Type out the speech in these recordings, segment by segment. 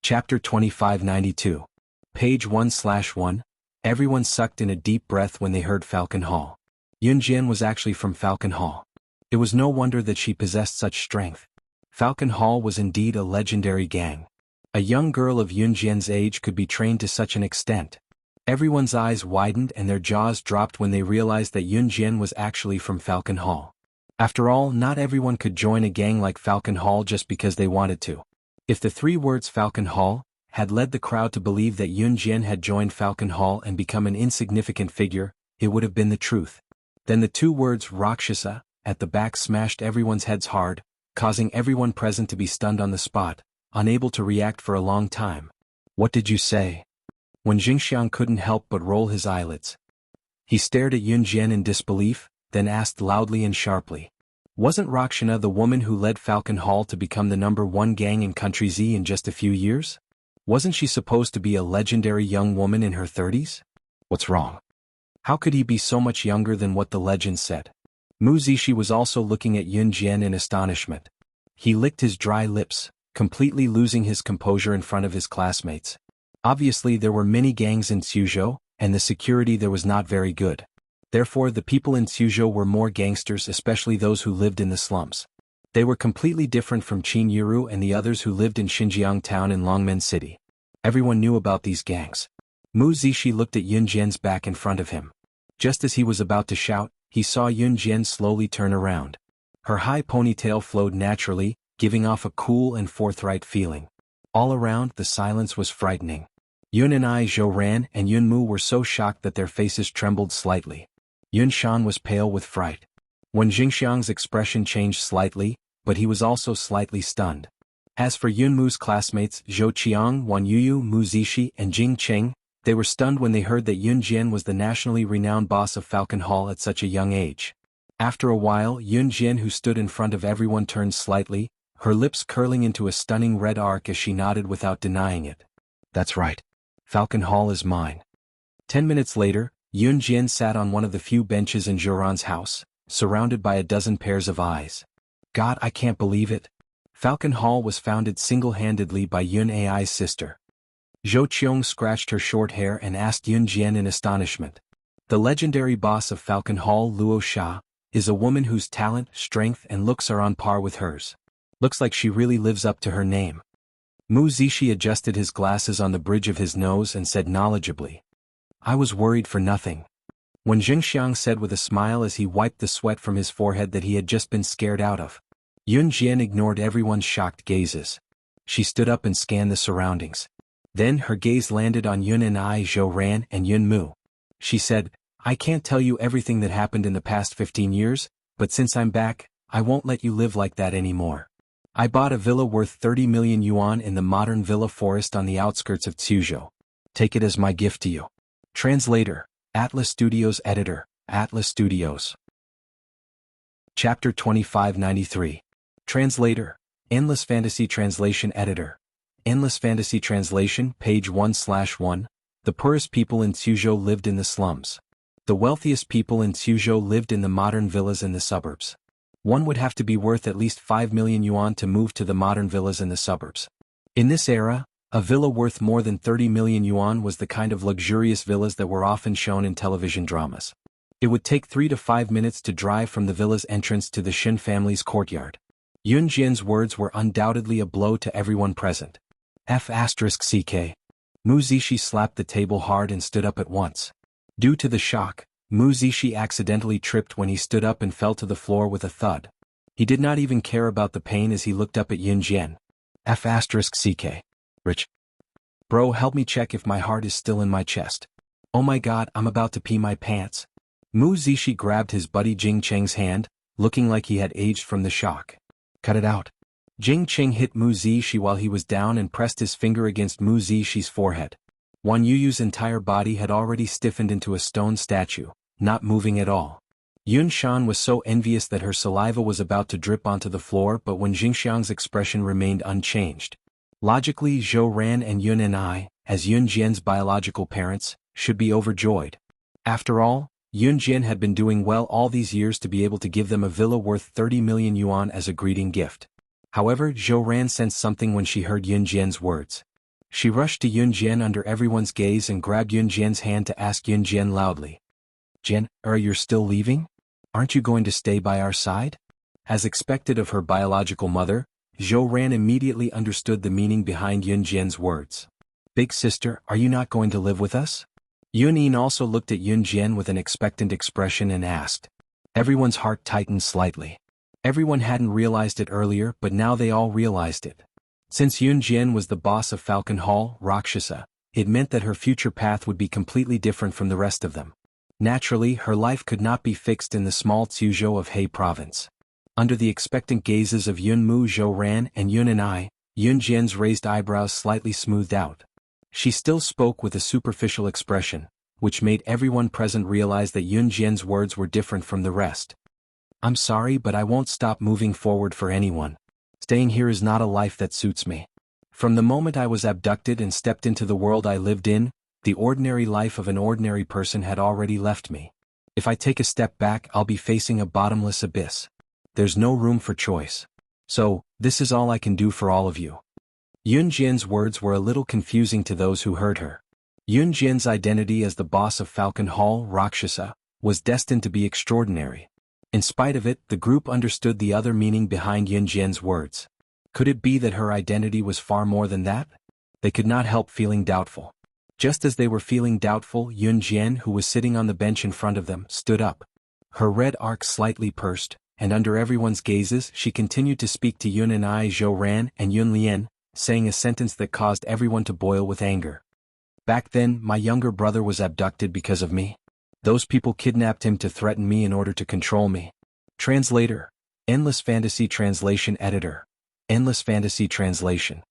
Chapter 2592. Page 1/1. Everyone sucked in a deep breath when they heard Falcon Hall. Yunjian was actually from Falcon Hall. It was no wonder that she possessed such strength. Falcon Hall was indeed a legendary gang. A young girl of Yunjian's age could be trained to such an extent. Everyone's eyes widened and their jaws dropped when they realized that Yunjian was actually from Falcon Hall. After all, not everyone could join a gang like Falcon Hall just because they wanted to. If the three words Falcon Hall had led the crowd to believe that Yunjian had joined Falcon Hall and become an insignificant figure, it would have been the truth. Then the two words Rakshasa at the back smashed everyone's heads hard, causing everyone present to be stunned on the spot, unable to react for a long time. "What did you say?" When Jingxiang couldn't help but roll his eyelids. He stared at Yunjian in disbelief, then asked loudly and sharply. "Wasn't Rakshana the woman who led Falcon Hall to become the #1 gang in Country Z in just a few years? Wasn't she supposed to be a legendary young woman in her 30s? What's wrong? How could he be so much younger than what the legend said?" Mu Zishi was also looking at Yunjian in astonishment. He licked his dry lips, completely losing his composure in front of his classmates. Obviously there were many gangs in Suzhou, and the security there was not very good. Therefore the people in Suzhou were more gangsters, especially those who lived in the slums. They were completely different from Qin Yiru and the others who lived in Xinjiang town in Longmen City. Everyone knew about these gangs. Mu Zishi looked at Yunjian's back in front of him. Just as he was about to shout, he saw Yunjian slowly turn around. Her high ponytail flowed naturally, giving off a cool and forthright feeling. All around, the silence was frightening. Yun and Zhou Ran and Yun Mu were so shocked that their faces trembled slightly. Yun Shan was pale with fright. When Jingxiang's expression changed slightly, but he was also slightly stunned. As for Yun Mu's classmates Zhou Qiang, Wan Yuyu, Mu Zishi, and Jing Qing, they were stunned when they heard that Yun Jian was the nationally renowned boss of Falcon Hall at such a young age. After a while, Yun Jian, who stood in front of everyone, turned slightly, her lips curling into a stunning red arc as she nodded without denying it. "That's right. Falcon Hall is mine." 10 minutes later, Yun Jian sat on one of the few benches in Zhouran's house, surrounded by a dozen pairs of eyes. "God, I can't believe it. Falcon Hall was founded single-handedly by Yun Ai's sister." Zhou Qiong scratched her short hair and asked Yun Jian in astonishment. "The legendary boss of Falcon Hall, Luo Sha, is a woman whose talent, strength, and looks are on par with hers. Looks like she really lives up to her name." Mu Zishi adjusted his glasses on the bridge of his nose and said knowledgeably, "I was worried for nothing." When Jingxiang said with a smile as he wiped the sweat from his forehead that he had just been scared out of. Yun Jian ignored everyone's shocked gazes. She stood up and scanned the surroundings. Then her gaze landed on Yun and Zhou Ran and Yun Mu. She said, "I can't tell you everything that happened in the past 15 years, but since I'm back, I won't let you live like that anymore. I bought a villa worth 30 million yuan in the modern villa forest on the outskirts of Suzhou. Take it as my gift to you." Translator, Atlas Studios Editor, Atlas Studios. Chapter 2593. Translator, Endless Fantasy Translation Editor. Endless Fantasy Translation, page 1/1. The poorest people in Suzhou lived in the slums. The wealthiest people in Suzhou lived in the modern villas in the suburbs. One would have to be worth at least 5 million yuan to move to the modern villas in the suburbs. In this era, a villa worth more than 30 million yuan was the kind of luxurious villas that were often shown in television dramas. It would take 3 to 5 minutes to drive from the villa's entrance to the Shin family's courtyard. Yun Jian's words were undoubtedly a blow to everyone present. F***CK. Mu Zishi slapped the table hard and stood up at once. Due to the shock, Mu Zishi accidentally tripped when he stood up and fell to the floor with a thud. He did not even care about the pain as he looked up at Yun Jian. F***CK. Rich. Bro, help me check if my heart is still in my chest. Oh my god, I'm about to pee my pants. Mu Zishi grabbed his buddy Jing Cheng's hand, looking like he had aged from the shock. Cut it out. Jing Cheng hit Mu Zishi while he was down and pressed his finger against Mu Zishi's forehead. Wan Yuyu's entire body had already stiffened into a stone statue, not moving at all. Yun Shan was so envious that her saliva was about to drip onto the floor, but when Jingxiang's expression remained unchanged. Logically, Zhou Ran and Yun and I, as Yun Jian's biological parents, should be overjoyed. After all, Yun Jian had been doing well all these years to be able to give them a villa worth 30 million yuan as a greeting gift. However, Zhou Ran sensed something when she heard Yun Jian's words. She rushed to Yun Jian under everyone's gaze and grabbed Yun Jian's hand to ask Yun Jian loudly. Jian, you're still leaving? Aren't you going to stay by our side? As expected of her biological mother, Zhou Ran immediately understood the meaning behind Yun Jian's words. Big sister, are you not going to live with us? Yun Yin also looked at Yun Jian with an expectant expression and asked. Everyone's heart tightened slightly. Everyone hadn't realized it earlier, but now they all realized it. Since Yun Jian was the boss of Falcon Hall, Rakshasa, it meant that her future path would be completely different from the rest of them. Naturally, her life could not be fixed in the small Tsuzhou of He Province. Under the expectant gazes of Yun Mu, Zhou Ran, and Yun and I, Yun Jian's raised eyebrows slightly smoothed out. She still spoke with a superficial expression, which made everyone present realize that Yun Jian's words were different from the rest. I'm sorry, but I won't stop moving forward for anyone. Staying here is not a life that suits me. From the moment I was abducted and stepped into the world I lived in, the ordinary life of an ordinary person had already left me. If I take a step back, I'll be facing a bottomless abyss. There's no room for choice. So, this is all I can do for all of you. Yun Jian's words were a little confusing to those who heard her. Yun Jian's identity as the boss of Falcon Hall, Rakshasa, was destined to be extraordinary. In spite of it, the group understood the other meaning behind Yun Jian's words. Could it be that her identity was far more than that? They could not help feeling doubtful. Just as they were feeling doubtful, Yun Jian, who was sitting on the bench in front of them, stood up. Her red arc slightly pursed, and under everyone's gazes she continued to speak to Yun and I, Zhou Ran, and Yun Lian, saying a sentence that caused everyone to boil with anger. Back then, my younger brother was abducted because of me. Those people kidnapped him to threaten me in order to control me. Translator. Endless Fantasy Translation Editor. Endless Fantasy Translation.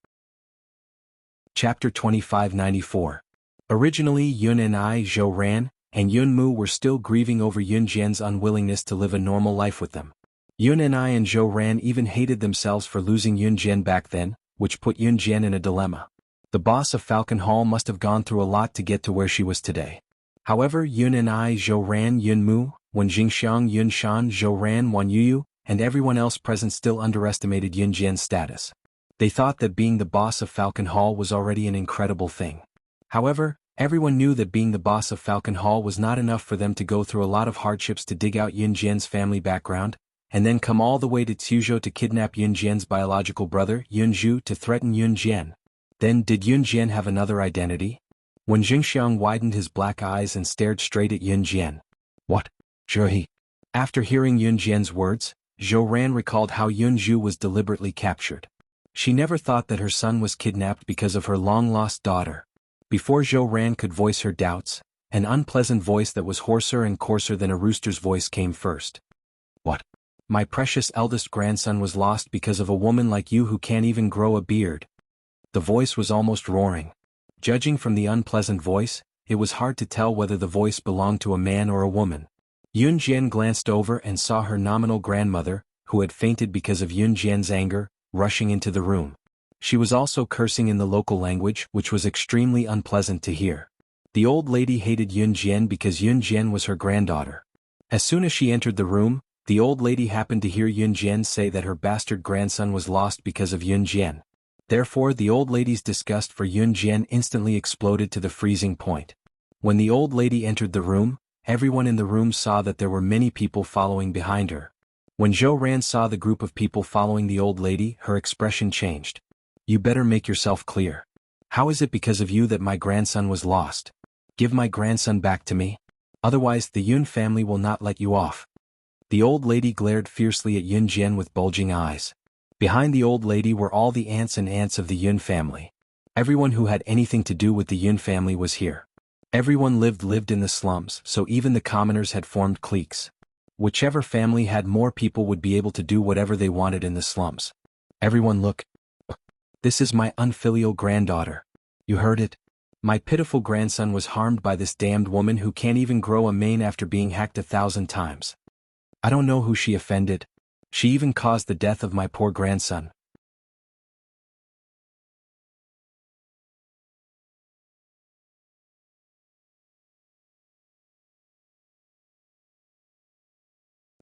Chapter 2594. Originally, Yun and I, Zhou Ran, and Yun Mu were still grieving over Yun Jian's unwillingness to live a normal life with them. Yun and I and Zhou Ran even hated themselves for losing Yun Jian back then, which put Yun Jian in a dilemma. The boss of Falcon Hall must have gone through a lot to get to where she was today. However, Yun and I, Zhou Ran, Yun Mu, Wen Jingxiang, Yun Shan, Zhou Ran, Wan Yuyu, and everyone else present still underestimated Yun Jian's status. They thought that being the boss of Falcon Hall was already an incredible thing. However, everyone knew that being the boss of Falcon Hall was not enough for them to go through a lot of hardships to dig out Yun Jian's family background, and then come all the way to Tsuzhou to kidnap Yun Jian's biological brother, Yun Zhu, to threaten Yun Jian. Then did Yun Jian have another identity? When Jingxiang widened his black eyes and stared straight at Yun Jian. What? Zhe. After hearing Yun Jian's words, Zhou Ran recalled how Yun Zhu was deliberately captured. She never thought that her son was kidnapped because of her long-lost daughter. Before Zhou Ran could voice her doubts, an unpleasant voice that was hoarser and coarser than a rooster's voice came first. What? My precious eldest grandson was lost because of a woman like you who can't even grow a beard. The voice was almost roaring. Judging from the unpleasant voice, it was hard to tell whether the voice belonged to a man or a woman. Yun Jian glanced over and saw her nominal grandmother, who had fainted because of Yun Jian's anger, rushing into the room. She was also cursing in the local language, which was extremely unpleasant to hear. The old lady hated Yun Jian because Yun Jian was her granddaughter. As soon as she entered the room, the old lady happened to hear Yun Jian say that her bastard grandson was lost because of Yun Jian. Therefore, the old lady's disgust for Yun Jian instantly exploded to the freezing point. When the old lady entered the room, everyone in the room saw that there were many people following behind her. When Zhou Ran saw the group of people following the old lady, her expression changed. You better make yourself clear. How is it because of you that my grandson was lost? Give my grandson back to me. Otherwise, the Yun family will not let you off. The old lady glared fiercely at Yun Jian with bulging eyes. Behind the old lady were all the aunts and aunts of the Yun family. Everyone who had anything to do with the Yun family was here. Everyone lived in the slums, so even the commoners had formed cliques. Whichever family had more people would be able to do whatever they wanted in the slums. Everyone look. This is my unfilial granddaughter. You heard it? My pitiful grandson was harmed by this damned woman who can't even grow a mane after being hacked 1,000 times. I don't know who she offended. She even caused the death of my poor grandson.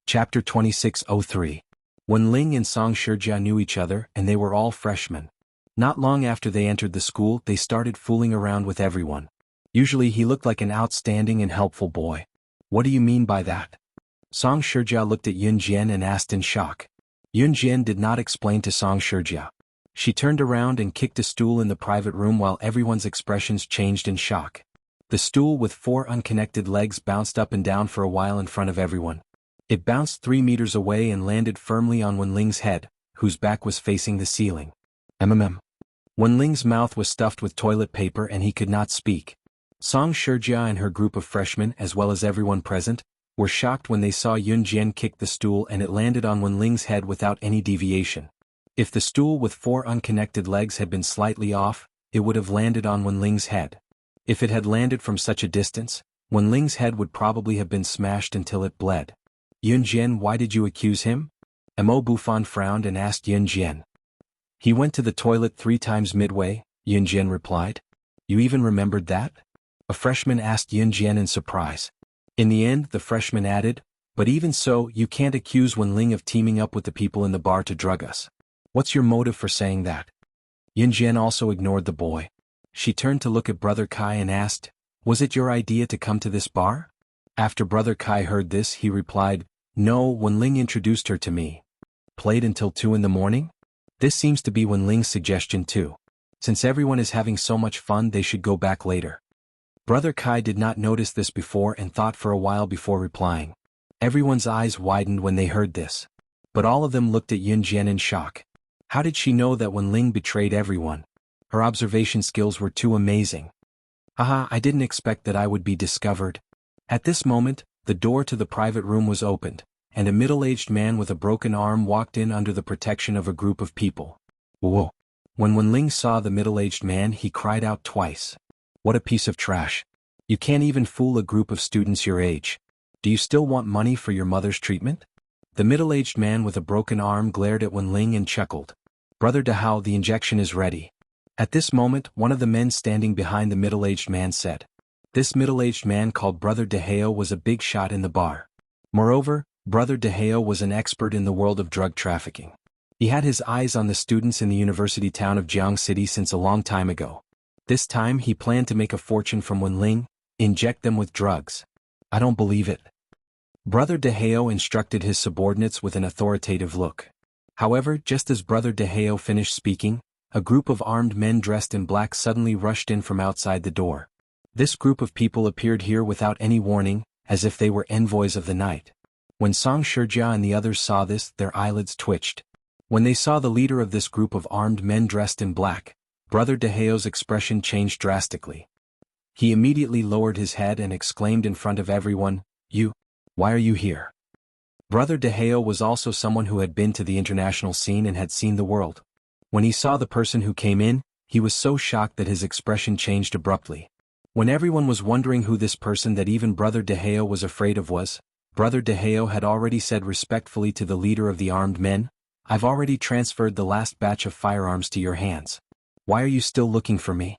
Chapter 2603. When Ling and Song Shijia knew each other and they were all freshmen. Not long after they entered the school, they started fooling around with everyone. Usually he looked like an outstanding and helpful boy. What do you mean by that? Song Shijia looked at Yun Jian and asked in shock. Yun Jian did not explain to Song Shijia. She turned around and kicked a stool in the private room while everyone's expressions changed in shock. The stool with 4 unconnected legs bounced up and down for a while in front of everyone. It bounced 3 meters away and landed firmly on Wenling's head, whose back was facing the ceiling. Wenling's mouth was stuffed with toilet paper and he could not speak. Song Shijia and her group of freshmen, as well as everyone present, were shocked when they saw Yun Jian kick the stool and it landed on Wenling's head without any deviation. If the stool with 4 unconnected legs had been slightly off, it would have landed on Wenling's head. If it had landed from such a distance, Wenling's head would probably have been smashed until it bled. Yun Jian, why did you accuse him? Mo Bufan frowned and asked Yun Jian. He went to the toilet 3 times midway, Yun Jian replied. You even remembered that? A freshman asked Yun Jian in surprise. In the end, the freshman added, but even so, you can't accuse Wenling of teaming up with the people in the bar to drug us. What's your motive for saying that? Yun Jian also ignored the boy. She turned to look at Brother Kai and asked, was it your idea to come to this bar? After Brother Kai heard this, he replied, no, Wenling introduced her to me. Played until 2 in the morning? This seems to be Wenling's suggestion too. Since everyone is having so much fun, they should go back later. Brother Kai did not notice this before and thought for a while before replying. Everyone's eyes widened when they heard this. But all of them looked at Yun Jian in shock. How did she know that Wenling betrayed everyone? Her observation skills were too amazing. Haha, I didn't expect that I would be discovered. At this moment, the door to the private room was opened, and a middle-aged man with a broken arm walked in under the protection of a group of people. Whoa! When Wenling saw the middle-aged man, he cried out twice. What a piece of trash. You can't even fool a group of students your age. Do you still want money for your mother's treatment? The middle-aged man with a broken arm glared at Wenling and chuckled. Brother Dahao, the injection is ready. At this moment, one of the men standing behind the middle-aged man said. This middle-aged man called Brother Dahao was a big shot in the bar. Moreover, Brother Dahao was an expert in the world of drug trafficking. He had his eyes on the students in the university town of Jiang City since a long time ago. This time he planned to make a fortune from Wenling, inject them with drugs. I don't believe it. Brother Dahao instructed his subordinates with an authoritative look. However, just as Brother Dahao finished speaking, a group of armed men dressed in black suddenly rushed in from outside the door. This group of people appeared here without any warning, as if they were envoys of the night. When Song Shijia and the others saw this, their eyelids twitched. When they saw the leader of this group of armed men dressed in black, Brother Dahao's expression changed drastically. He immediately lowered his head and exclaimed in front of everyone, why are you here? Brother Dahao was also someone who had been to the international scene and had seen the world. When he saw the person who came in, he was so shocked that his expression changed abruptly. When everyone was wondering who this person that even Brother Dahao was afraid of was, Brother Dahao had already said respectfully to the leader of the armed men, I've already transferred the last batch of firearms to your hands. Why are you still looking for me?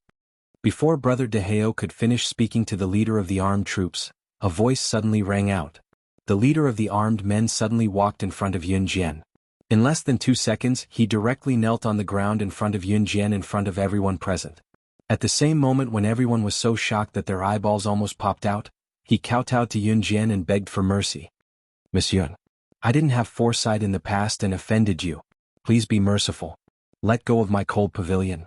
Before Brother Dahao could finish speaking to the leader of the armed troops, a voice suddenly rang out. The leader of the armed men suddenly walked in front of Yun Jian. In less than 2 seconds, he directly knelt on the ground in front of Yun Jian in front of everyone present. At the same moment when everyone was so shocked that their eyeballs almost popped out, he kowtowed to Yun Jian and begged for mercy. Miss Yun, I didn't have foresight in the past and offended you. Please be merciful. Let go of my cold pavilion.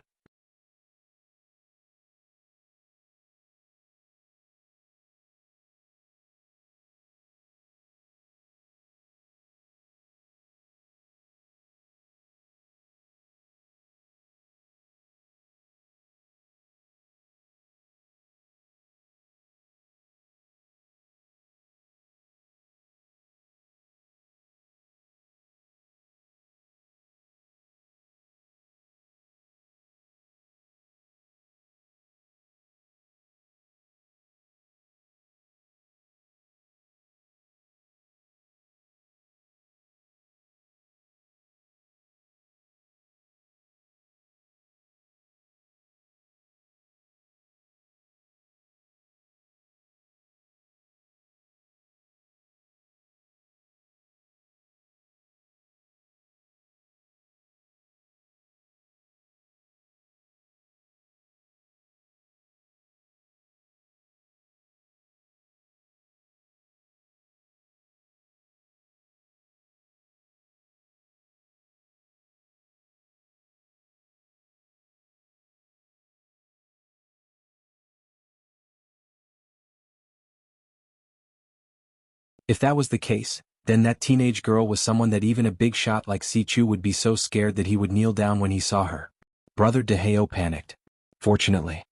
If that was the case, then that teenage girl was someone that even a big shot like Si Chu would be so scared that he would kneel down when he saw her. Brother Deheo panicked. Fortunately,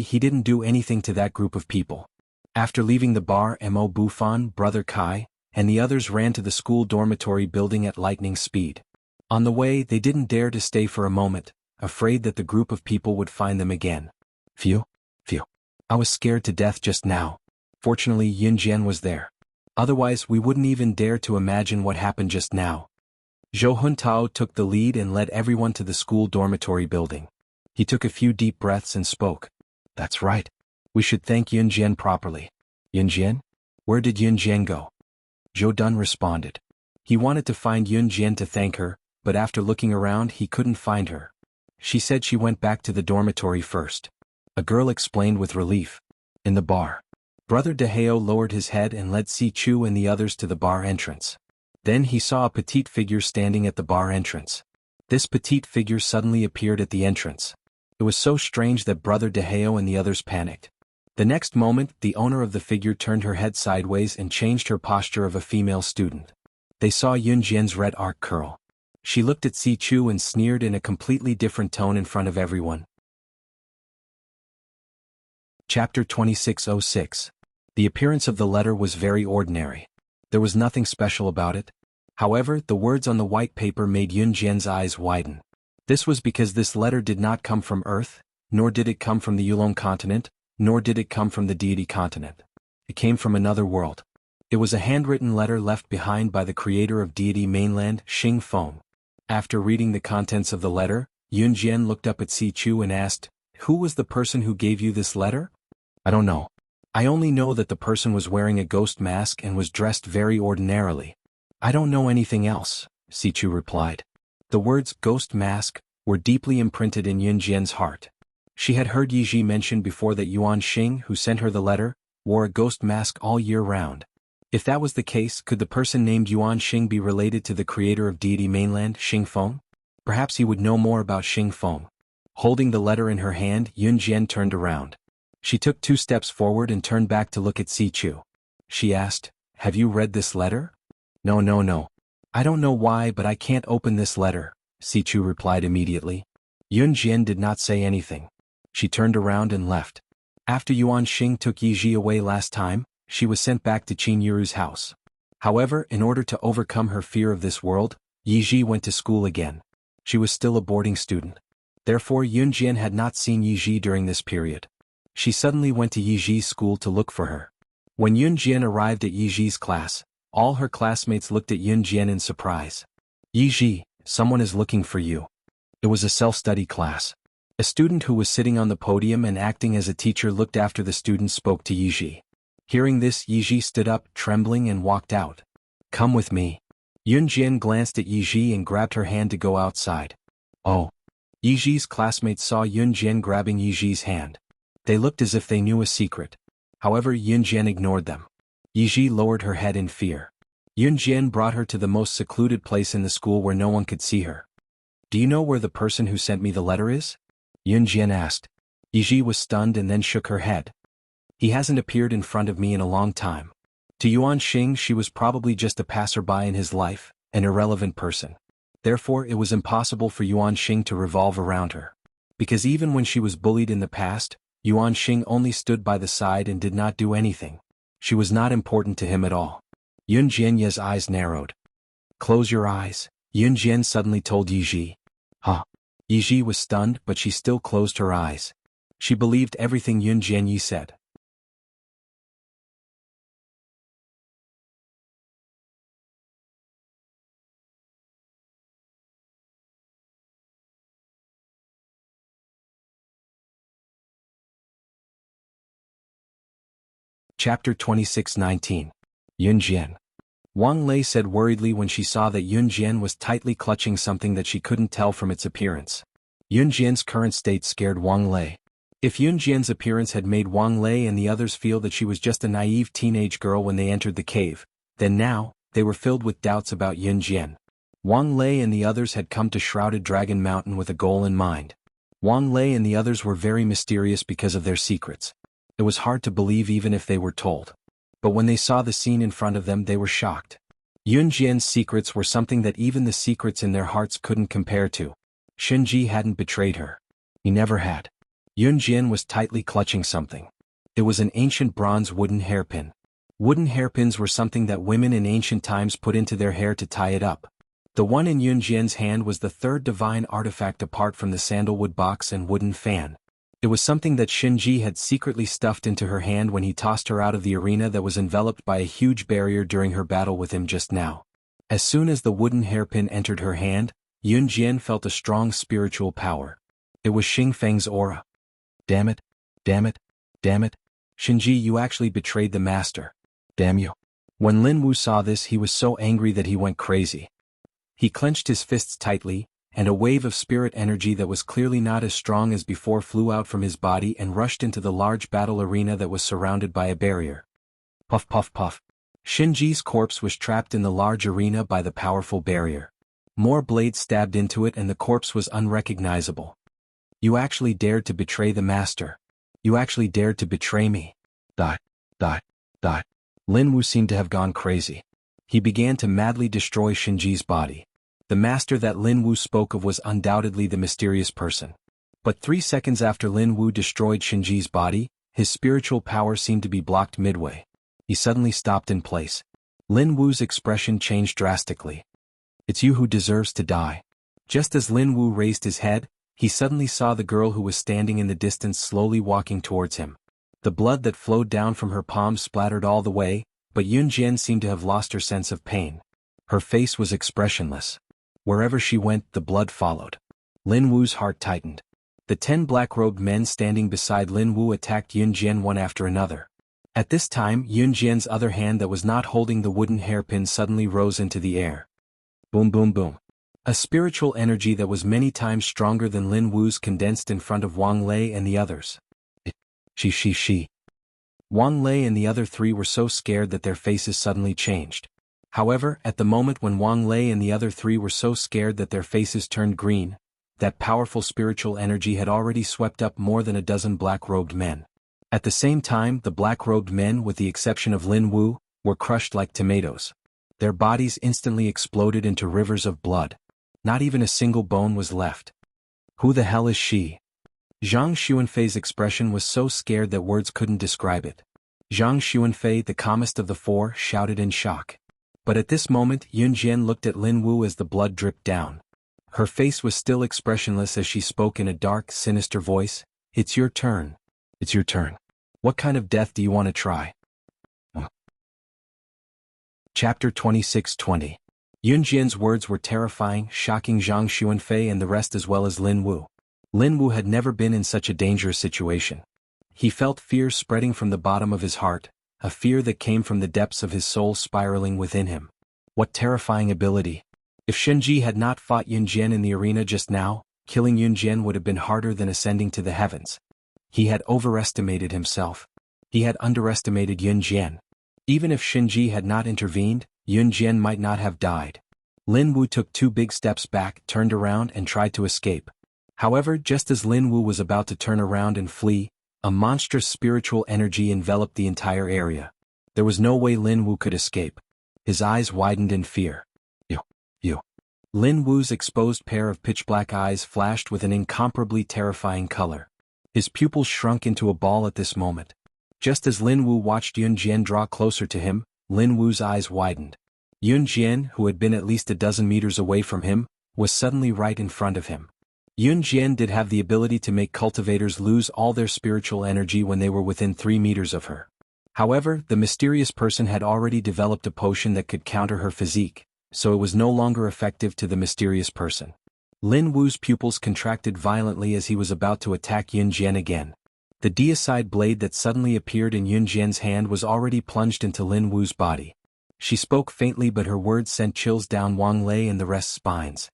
he didn't do anything to that group of people. After leaving the bar, Mo Bufan, Brother Kai, and the others ran to the school dormitory building at lightning speed. On the way, they didn't dare to stay for a moment, afraid that the group of people would find them again. Phew. I was scared to death just now. Fortunately, Yun Jian was there. Otherwise, we wouldn't even dare to imagine what happened just now. Zhou Huntao took the lead and led everyone to the school dormitory building. He took a few deep breaths and spoke. That's right. We should thank Yun Jian properly. Yun Jian? Where did Yun Jian go? Zhou Dun responded. He wanted to find Yun Jian to thank her, but after looking around he couldn't find her. She said she went back to the dormitory first. A girl explained with relief. In the bar. Brother Deheo lowered his head and led Si Chu and the others to the bar entrance. Then he saw a petite figure standing at the bar entrance. This petite figure suddenly appeared at the entrance. It was so strange that Brother Deheo and the others panicked. The next moment, the owner of the figure turned her head sideways and changed her posture of a female student. They saw Yun Jian's red arc curl. She looked at Si Chu and sneered in a completely different tone in front of everyone. Chapter 2606. The appearance of the letter was very ordinary. There was nothing special about it. However, the words on the white paper made Yun Jian's eyes widen. This was because this letter did not come from Earth, nor did it come from the Yulong continent, nor did it come from the deity continent. It came from another world. It was a handwritten letter left behind by the creator of deity mainland, Xing Feng. After reading the contents of the letter, Yun Jian looked up at Si Chu and asked, "Who was the person who gave you this letter?" "I don't know. I only know that the person was wearing a ghost mask and was dressed very ordinarily. I don't know anything else," Si Chu replied. The words ghost mask were deeply imprinted in Yun Jian's heart. She had heard Yi Ji mention before that Yuan Xing, who sent her the letter, wore a ghost mask all year round. If that was the case, could the person named Yuan Xing be related to the creator of deity mainland, Xing Feng? Perhaps he would know more about Xing Feng. Holding the letter in her hand, Yun Jian turned around. She took 2 steps forward and turned back to look at Si Chu. She asked, "Have you read this letter?" No. I don't know why, but I can't open this letter," Si Chu replied immediately. Yun Jian did not say anything. She turned around and left. After Yuan Xing took Yi Ji away last time, she was sent back to Qin Yuru's house. However, in order to overcome her fear of this world, Yi Ji went to school again. She was still a boarding student. Therefore, Yun Jian had not seen Yi Ji during this period. She suddenly went to Yi Ji's school to look for her. When Yun Jian arrived at Yi Ji's class, all her classmates looked at Yun Jian in surprise. "Yi Ji, someone is looking for you." It was a self-study class. A student who was sitting on the podium and acting as a teacher looked after the students spoke to Yi Ji. Hearing this, Yi Ji stood up, trembling, and walked out. "Come with me." Yun Jian glanced at Yi Ji and grabbed her hand to go outside. Oh. Yi Ji's classmates saw Yun Jian grabbing Yi Ji's hand. They looked as if they knew a secret. However, Yun Jian ignored them. Yi Ji lowered her head in fear. Yun Jian brought her to the most secluded place in the school where no one could see her. "Do you know where the person who sent me the letter is?" Yun Jian asked. Yi Ji was stunned and then shook her head. "He hasn't appeared in front of me in a long time." To Yuan Xing, she was probably just a passerby in his life, an irrelevant person. Therefore, it was impossible for Yuan Xing to revolve around her. Because even when she was bullied in the past, Yuan Xing only stood by the side and did not do anything. She was not important to him at all. Yun Jian's eyes narrowed. "Close your eyes," Yun Jian suddenly told Yi Ji. Huh. Yi Ji was stunned, but she still closed her eyes. She believed everything Yun Jian said. Chapter 2619. Yun Jian. Wang Lei said worriedly when she saw that Yun Jian was tightly clutching something that she couldn't tell from its appearance. Yun Jian's current state scared Wang Lei. If Yun Jian's appearance had made Wang Lei and the others feel that she was just a naive teenage girl when they entered the cave, then now, they were filled with doubts about Yun Jian. Wang Lei and the others had come to Shrouded Dragon Mountain with a goal in mind. Wang Lei and the others were very mysterious because of their secrets. It was hard to believe even if they were told. But when they saw the scene in front of them, they were shocked. Yunjian's secrets were something that even the secrets in their hearts couldn't compare to. Shinji hadn't betrayed her. He never had. Yunjian was tightly clutching something. It was an ancient bronze wooden hairpin. Wooden hairpins were something that women in ancient times put into their hair to tie it up. The one in Yunjian's hand was the third divine artifact apart from the sandalwood box and wooden fan. It was something that Shinji had secretly stuffed into her hand when he tossed her out of the arena that was enveloped by a huge barrier during her battle with him just now. As soon as the wooden hairpin entered her hand, Yunjian felt a strong spiritual power. It was Xingfeng's aura. Damn it! Damn it! Damn it! Shinji, you actually betrayed the master. Damn you. When Lin Wu saw this, he was so angry that he went crazy. He clenched his fists tightly, and a wave of spirit energy that was clearly not as strong as before flew out from his body and rushed into the large battle arena that was surrounded by a barrier. Puff puff puff. Shinji's corpse was trapped in the large arena by the powerful barrier. More blades stabbed into it and the corpse was unrecognizable. You actually dared to betray the master. You actually dared to betray me. Dot, dot, dot. Lin Wu seemed to have gone crazy. He began to madly destroy Shinji's body. The master that Lin Wu spoke of was undoubtedly the mysterious person. But 3 seconds after Lin Wu destroyed Shinji's body, his spiritual power seemed to be blocked midway. He suddenly stopped in place. Lin Wu's expression changed drastically. It's you who deserves to die. Just as Lin Wu raised his head, he suddenly saw the girl who was standing in the distance slowly walking towards him. The blood that flowed down from her palms splattered all the way, but Yunjian seemed to have lost her sense of pain. Her face was expressionless. Wherever she went, the blood followed. Lin Wu's heart tightened. The 10 black-robed men standing beside Lin Wu attacked Yunjian one after another. At this time, Yunjian's other hand that was not holding the wooden hairpin suddenly rose into the air. Boom boom boom. A spiritual energy that was many times stronger than Lin Wu's condensed in front of Wang Lei and the others. She. Wang Lei and the other 3 were so scared that their faces suddenly changed. However, at the moment when Wang Lei and the other 3 were so scared that their faces turned green, that powerful spiritual energy had already swept up more than a dozen black-robed men. At the same time, the black-robed men, with the exception of Lin Wu, were crushed like tomatoes. Their bodies instantly exploded into rivers of blood. Not even a single bone was left. Who the hell is she? Zhang Xuanfei's expression was so scared that words couldn't describe it. Zhang Xuanfei, the calmest of the 4, shouted in shock. But at this moment, Yunjian looked at Lin Wu as the blood dripped down. Her face was still expressionless as she spoke in a dark, sinister voice. It's your turn. It's your turn. What kind of death do you want to try? Chapter 26:20. Yunjian's words were terrifying, shocking Zhang Xuanfei and the rest as well as Lin Wu. Lin Wu had never been in such a dangerous situation. He felt fear spreading from the bottom of his heart, a fear that came from the depths of his soul spiraling within him. What terrifying ability! If Shinji had not fought Yunjian in the arena just now, killing Yunjian would have been harder than ascending to the heavens. He had overestimated himself. He had underestimated Yunjian. Even if Shinji had not intervened, Yunjian might not have died. Lin Wu took 2 big steps back, turned around and tried to escape. However, just as Lin Wu was about to turn around and flee, a monstrous spiritual energy enveloped the entire area. There was no way Lin Wu could escape. His eyes widened in fear. You. Lin Wu's exposed pair of pitch-black eyes flashed with an incomparably terrifying color. His pupils shrunk into a ball at this moment. Just as Lin Wu watched Yunjian draw closer to him, Lin Wu's eyes widened. Yunjian, who had been at least a dozen meters away from him, was suddenly right in front of him. Yunjian did have the ability to make cultivators lose all their spiritual energy when they were within 3 meters of her. However, the mysterious person had already developed a potion that could counter her physique, so it was no longer effective to the mysterious person. Lin Wu's pupils contracted violently as he was about to attack Yunjian again. The deicide blade that suddenly appeared in Yunjian's hand was already plunged into Lin Wu's body. She spoke faintly, but her words sent chills down Wang Lei and the rest's spines.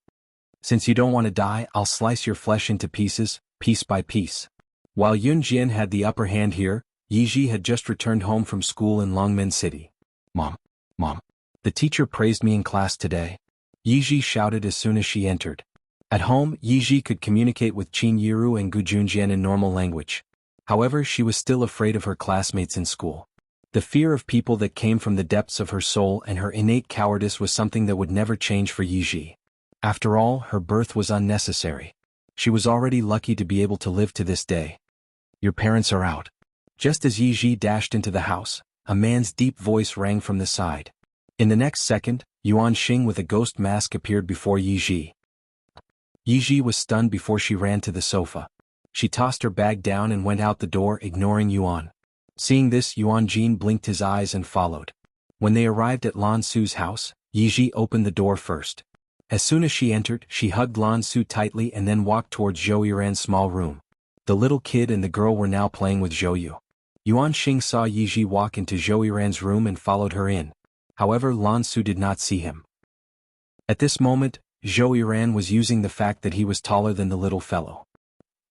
Since you don't want to die, I'll slice your flesh into pieces, piece by piece. While Yunjian had the upper hand here, Yiji had just returned home from school in Longmen City. Mom. The teacher praised me in class today. Yiji shouted as soon as she entered. At home, Yiji could communicate with Qin Yiru and Gu Junjian in normal language. However, she was still afraid of her classmates in school. The fear of people that came from the depths of her soul, and her innate cowardice was something that would never change for Yiji. After all, her birth was unnecessary. She was already lucky to be able to live to this day. Your parents are out. Just as Yiji dashed into the house, a man's deep voice rang from the side. In the next second, Yuan Xing with a ghost mask appeared before Yiji. Yiji was stunned before she ran to the sofa. She tossed her bag down and went out the door, ignoring Yuan. Seeing this, Yuan Jin blinked his eyes and followed. When they arrived at Lan Su's house, Yiji opened the door first. As soon as she entered, she hugged Lan Su tightly and then walked towards Zhou Yuran's small room. The little kid and the girl were now playing with Zhou Yu. Yuan Xing saw Yiji walk into Zhou Yuran's room and followed her in. However, Lan Su did not see him. At this moment, Zhou Yuran was using the fact that he was taller than the little fellow.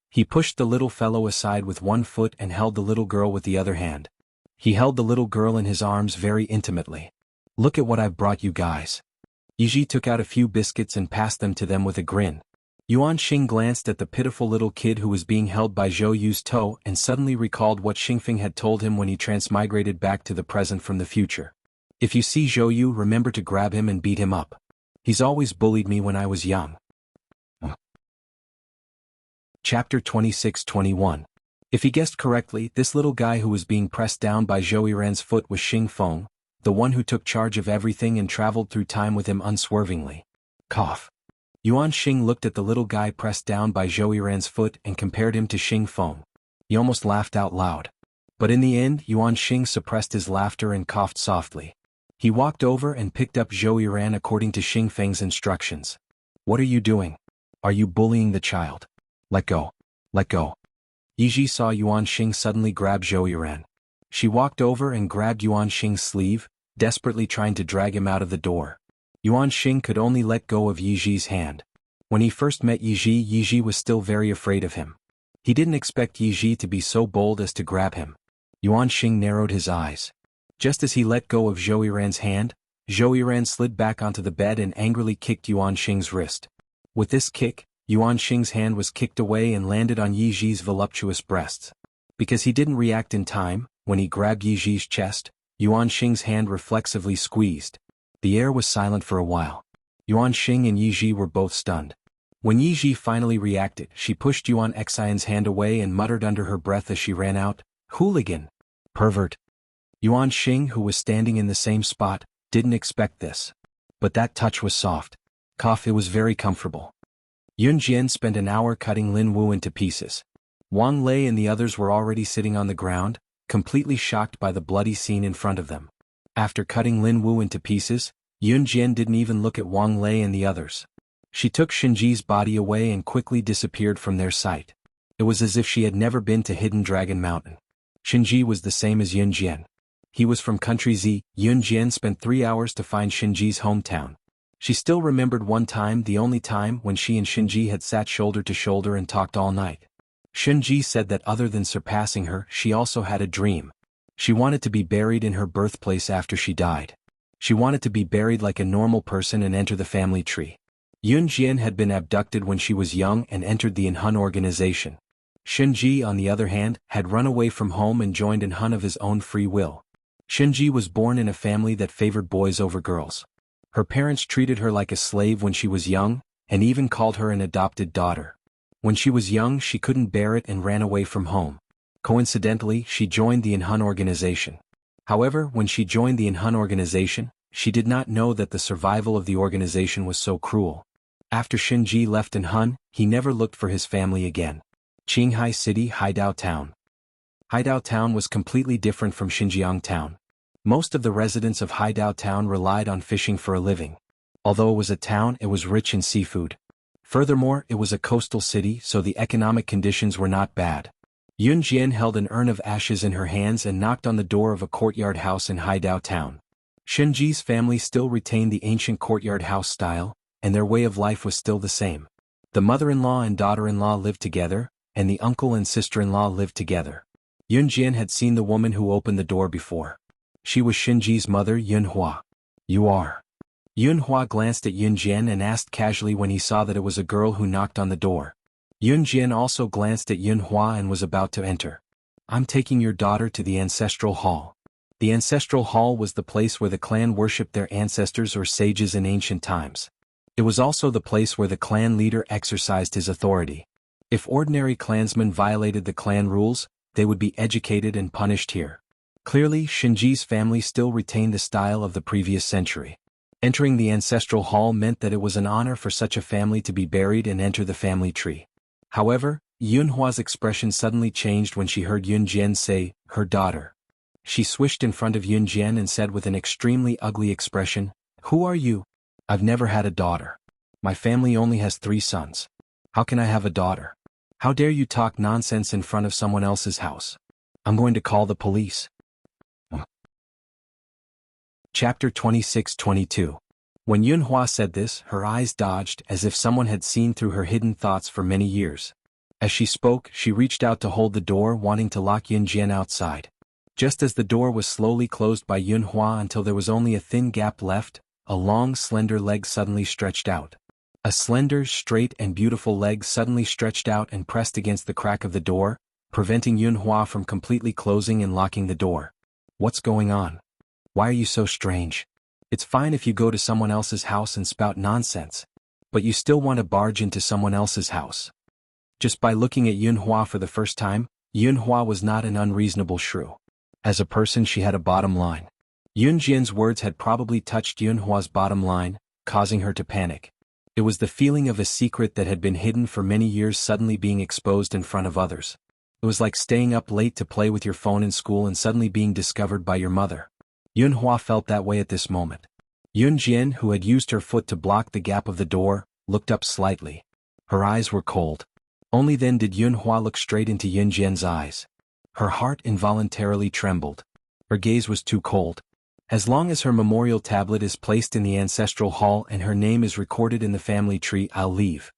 He pushed the little fellow aside with one foot and held the little girl with the other hand. He held the little girl in his arms very intimately. Look at what I've brought you guys. Yiji took out a few biscuits and passed them to them with a grin. Yuan Xing glanced at the pitiful little kid who was being held by Zhou Yu's toe and suddenly recalled what Xingfeng had told him when he transmigrated back to the present from the future. If you see Zhou Yu, remember to grab him and beat him up. He's always bullied me when I was young. Chapter 26-21. If he guessed correctly, this little guy who was being pressed down by Zhou Yuran's foot was Xingfeng, the one who took charge of everything and traveled through time with him unswervingly. Cough. Yuan Xing looked at the little guy pressed down by Zhou Yuran's foot and compared him to Xingfeng. He almost laughed out loud. But in the end, Yuan Xing suppressed his laughter and coughed softly. He walked over and picked up Zhou Yuran according to Xingfeng's instructions. What are you doing? Are you bullying the child? Let go. Let go. Yiji saw Yuan Xing suddenly grab Zhou Yuran. She walked over and grabbed Yuan Xing's sleeve, desperately trying to drag him out of the door. Yuan Xing could only let go of Yiji's hand. When he first met Yiji, Yiji was still very afraid of him. He didn't expect Yiji to be so bold as to grab him. Yuan Xing narrowed his eyes. Just as he let go of Zhou Yuran's hand, Zhou Yuran slid back onto the bed and angrily kicked Yuan Xing's wrist. With this kick, Yuan Xing's hand was kicked away and landed on Yiji's voluptuous breasts. Because he didn't react in time, when he grabbed Yiji's chest, Yuan Xing's hand reflexively squeezed. The air was silent for a while. Yuan Xing and Yiji were both stunned. When Yiji finally reacted, she pushed Yuan Xian's hand away and muttered under her breath as she ran out, "Hooligan! Pervert!" Yuan Xing, who was standing in the same spot, didn't expect this. But that touch was soft. Cough, it was very comfortable. Yun Jian spent an hour cutting Lin Wu into pieces. Wang Lei and the others were already sitting on the ground, completely shocked by the bloody scene in front of them. After cutting Lin Wu into pieces, Yun Jian didn't even look at Wang Lei and the others. She took Shinji's body away and quickly disappeared from their sight. It was as if she had never been to Hidden Dragon Mountain. Shinji was the same as Yun Jian. He was from Country Z. Yun Jian spent 3 hours to find Shinji's hometown. She still remembered one time, the only time, when she and Shinji had sat shoulder to shoulder and talked all night. Shinji said that other than surpassing her, she also had a dream. She wanted to be buried in her birthplace after she died. She wanted to be buried like a normal person and enter the family tree. Yun Jian had been abducted when she was young and entered the In-Hun organization. Shinji, on the other hand, had run away from home and joined In-Hun of his own free will. Shinji was born in a family that favored boys over girls. Her parents treated her like a slave when she was young, and even called her an adopted daughter. When she was young, she couldn't bear it and ran away from home. Coincidentally, she joined the In-Hun organization. However, when she joined the In-Hun organization, she did not know that the survival of the organization was so cruel. After Shinji left In-Hun, he never looked for his family again. Qinghai City, Haidao Town. Haidao Town was completely different from Xinjiang Town. Most of the residents of Haidao Town relied on fishing for a living. Although it was a town, it was rich in seafood. Furthermore, it was a coastal city, so the economic conditions were not bad. Yun Jian held an urn of ashes in her hands and knocked on the door of a courtyard house in Haidao Town. Shinji's family still retained the ancient courtyard house style, and their way of life was still the same. The mother-in-law and daughter-in-law lived together, and the uncle and sister-in-law lived together. Yun Jian had seen the woman who opened the door before. She was Shinji's mother, Yun Hua. "You are?" Yun Hua glanced at Yun Jian and asked casually when he saw that it was a girl who knocked on the door. Yun Jian also glanced at Yun Hua and was about to enter. "I'm taking your daughter to the ancestral hall." The ancestral hall was the place where the clan worshipped their ancestors or sages in ancient times. It was also the place where the clan leader exercised his authority. If ordinary clansmen violated the clan rules, they would be educated and punished here. Clearly, Shinji's family still retained the style of the previous century. Entering the ancestral hall meant that it was an honor for such a family to be buried and enter the family tree. However, Yunhua's expression suddenly changed when she heard Yun Jian say, her daughter. She swished in front of Yun Jian and said with an extremely ugly expression, "Who are you? I've never had a daughter. My family only has 3 sons. How can I have a daughter? How dare you talk nonsense in front of someone else's house? I'm going to call the police." Chapter 26-22. When Yunhua said this, her eyes dodged as if someone had seen through her hidden thoughts for many years. As she spoke, she reached out to hold the door, wanting to lock Yun Jian outside. Just as the door was slowly closed by Yunhua until there was only a thin gap left, a long, slender leg suddenly stretched out. A slender, straight and beautiful leg suddenly stretched out and pressed against the crack of the door, preventing Yunhua from completely closing and locking the door. What's going on? Why are you so strange? It's fine if you go to someone else's house and spout nonsense, but you still want to barge into someone else's house. Just by looking at Yunhua for the first time, Yunhua was not an unreasonable shrew. As a person, she had a bottom line. Yun Jian's words had probably touched Yunhua's bottom line, causing her to panic. It was the feeling of a secret that had been hidden for many years suddenly being exposed in front of others. It was like staying up late to play with your phone in school and suddenly being discovered by your mother. Yunhua felt that way at this moment. Yun Jian, who had used her foot to block the gap of the door, looked up slightly. Her eyes were cold. Only then did Yunhua look straight into Yun Jian's eyes. Her heart involuntarily trembled. Her gaze was too cold. As long as her memorial tablet is placed in the ancestral hall and her name is recorded in the family tree, I'll leave.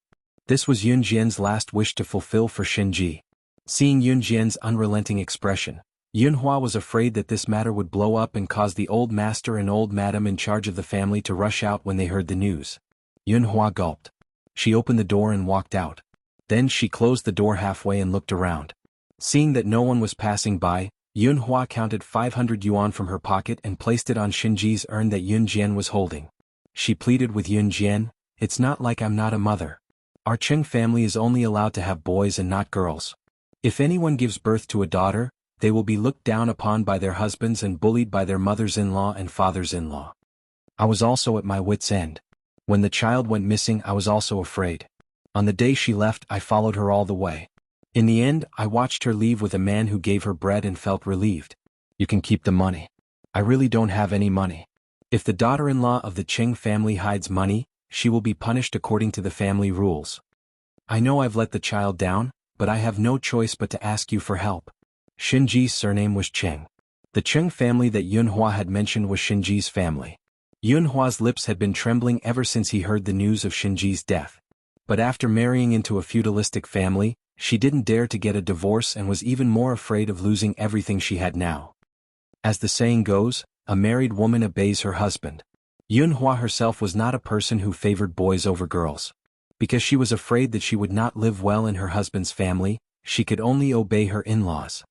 This was Yun Jian's last wish to fulfill for Shinji. Seeing Yun Jian's unrelenting expression, Yunhua was afraid that this matter would blow up and cause the old master and old madam in charge of the family to rush out when they heard the news. Yunhua gulped. She opened the door and walked out. Then she closed the door halfway and looked around. Seeing that no one was passing by, Yunhua counted 500 yuan from her pocket and placed it on Shinji's urn that Yun Jian was holding. She pleaded with Yun Jian, "It's not like I'm not a mother. Our Cheng family is only allowed to have boys and not girls. If anyone gives birth to a daughter, they will be looked down upon by their husbands and bullied by their mothers-in-law and fathers-in-law." I was also at my wit's end. When the child went missing, I was also afraid. On the day she left, I followed her all the way. In the end, I watched her leave with a man who gave her bread and felt relieved. "You can keep the money. I really don't have any money. If the daughter-in-law of the Cheng family hides money, she will be punished according to the family rules. I know I've let the child down, but I have no choice but to ask you for help." Shinji's surname was Cheng. The Cheng family that Yunhua had mentioned was Shinji's family. Yunhua's lips had been trembling ever since he heard the news of Shinji's death. But after marrying into a feudalistic family, she didn't dare to get a divorce and was even more afraid of losing everything she had now. As the saying goes, a married woman obeys her husband. Yunhua herself was not a person who favored boys over girls. Because she was afraid that she would not live well in her husband's family, she could only obey her in-laws.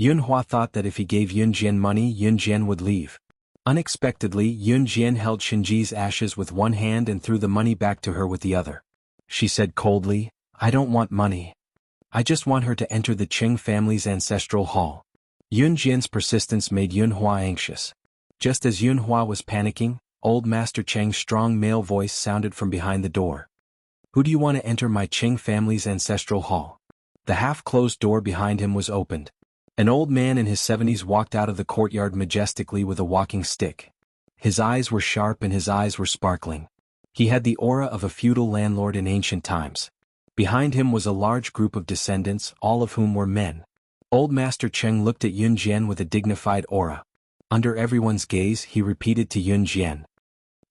Yunhua thought that if he gave Yun Jian money, Yun Jian would leave. Unexpectedly, Yun Jian held Shinji's ashes with one hand and threw the money back to her with the other. She said coldly, "I don't want money. I just want her to enter the Cheng family's ancestral hall." Yun Jian's persistence made Yunhua anxious. Just as Yunhua was panicking, old Master Cheng's strong male voice sounded from behind the door. "Who do you want to enter my Cheng family's ancestral hall?" The half-closed door behind him was opened. An old man in his 70s walked out of the courtyard majestically with a walking stick. His eyes were sharp and his eyes were sparkling. He had the aura of a feudal landlord in ancient times. Behind him was a large group of descendants, all of whom were men. Old Master Cheng looked at Yun Jian with a dignified aura. Under everyone's gaze, he repeated to Yun Jian,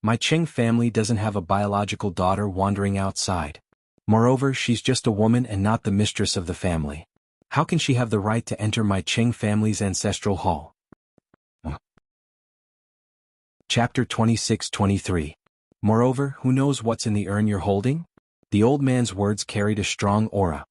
"My Cheng family doesn't have a biological daughter wandering outside. Moreover, she's just a woman and not the mistress of the family. How can she have the right to enter my Cheng family's ancestral hall?" Chapter 26-23. Moreover, who knows what's in the urn you're holding? The old man's words carried a strong aura.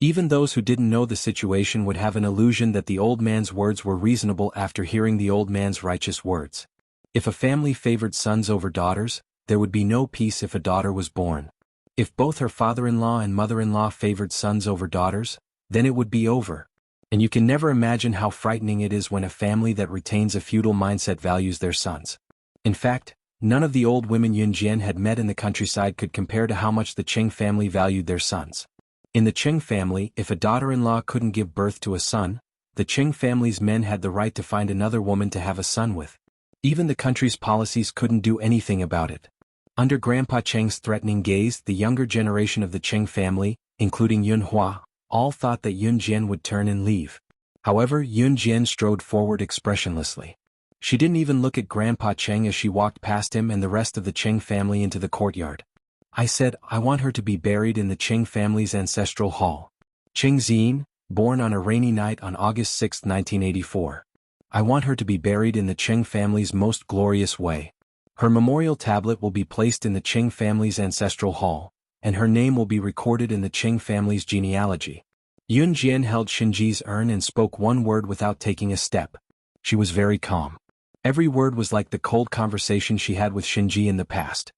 Even those who didn't know the situation would have an illusion that the old man's words were reasonable after hearing the old man's righteous words. If a family favored sons over daughters, there would be no peace if a daughter was born. If both her father-in-law and mother-in-law favored sons over daughters, then it would be over. And you can never imagine how frightening it is when a family that retains a feudal mindset values their sons. In fact, none of the old women Yun Jian had met in the countryside could compare to how much the Qing family valued their sons. In the Qing family, if a daughter-in-law couldn't give birth to a son, the Qing family's men had the right to find another woman to have a son with. Even the country's policies couldn't do anything about it. Under Grandpa Cheng's threatening gaze, the younger generation of the Qing family, including Yun Hua, all thought that Yun Jian would turn and leave. However, Yun Jian strode forward expressionlessly. She didn't even look at Grandpa Cheng as she walked past him and the rest of the Qing family into the courtyard. I said, I want her to be buried in the Qing family's ancestral hall. Qing Xin, born on a rainy night on August 6, 1984. I want her to be buried in the Qing family's most glorious way. Her memorial tablet will be placed in the Qing family's ancestral hall, and her name will be recorded in the Qing family's genealogy. Yun Jian held Shinji's urn and spoke one word without taking a step. She was very calm. Every word was like the cold conversation she had with Shinji in the past.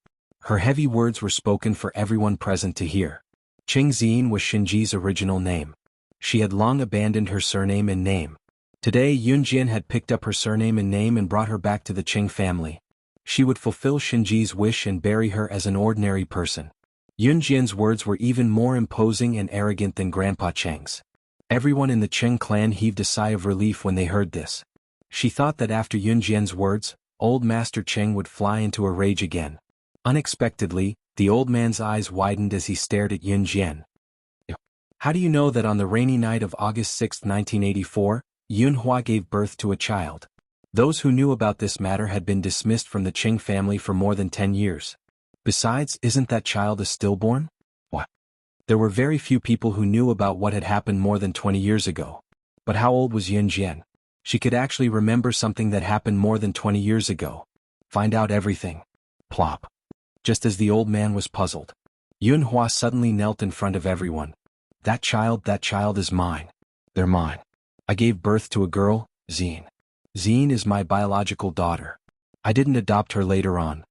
Her heavy words were spoken for everyone present to hear. Qing Xin was Shinji's original name. She had long abandoned her surname and name. Today Yun Jian had picked up her surname and name and brought her back to the Qing family. She would fulfill Shinji's wish and bury her as an ordinary person. Yun Jian's words were even more imposing and arrogant than Grandpa Cheng's. Everyone in the Qing clan heaved a sigh of relief when they heard this. She thought that after Yun Jian's words, old Master Cheng would fly into a rage again. Unexpectedly, the old man's eyes widened as he stared at Yun Jian. How do you know that on the rainy night of August 6, 1984, Yun Hua gave birth to a child? Those who knew about this matter had been dismissed from the Qing family for more than 10 years. Besides, isn't that child a stillborn? What? There were very few people who knew about what had happened more than 20 years ago. But how old was Yun Jian? She could actually remember something that happened more than 20 years ago. Find out everything. Plop. Just as the old man was puzzled, Yun Hua suddenly knelt in front of everyone. That child is mine. They're mine. I gave birth to a girl, Xin. Xin is my biological daughter. I didn't adopt her later on.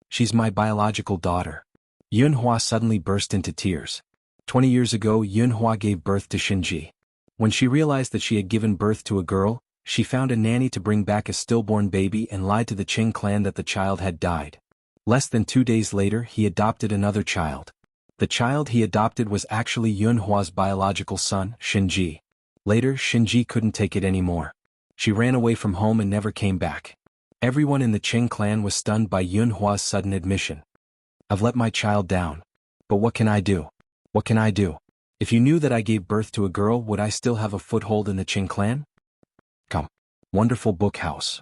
She's my biological daughter. Yun Hua suddenly burst into tears. 20 years ago Yun Hua gave birth to Shinji. When she realized that she had given birth to a girl, she found a nanny to bring back a stillborn baby and lied to the Qing clan that the child had died. Less than 2 days later he adopted another child. The child he adopted was actually Yun Hua's biological son, Shinji. Later Shinji couldn't take it anymore. She ran away from home and never came back. Everyone in the Qing clan was stunned by Yun Hua's sudden admission. I've let my child down. But what can I do? What can I do? If you knew that I gave birth to a girl, would I still have a foothold in the Qing clan? Come. Wonderful book house.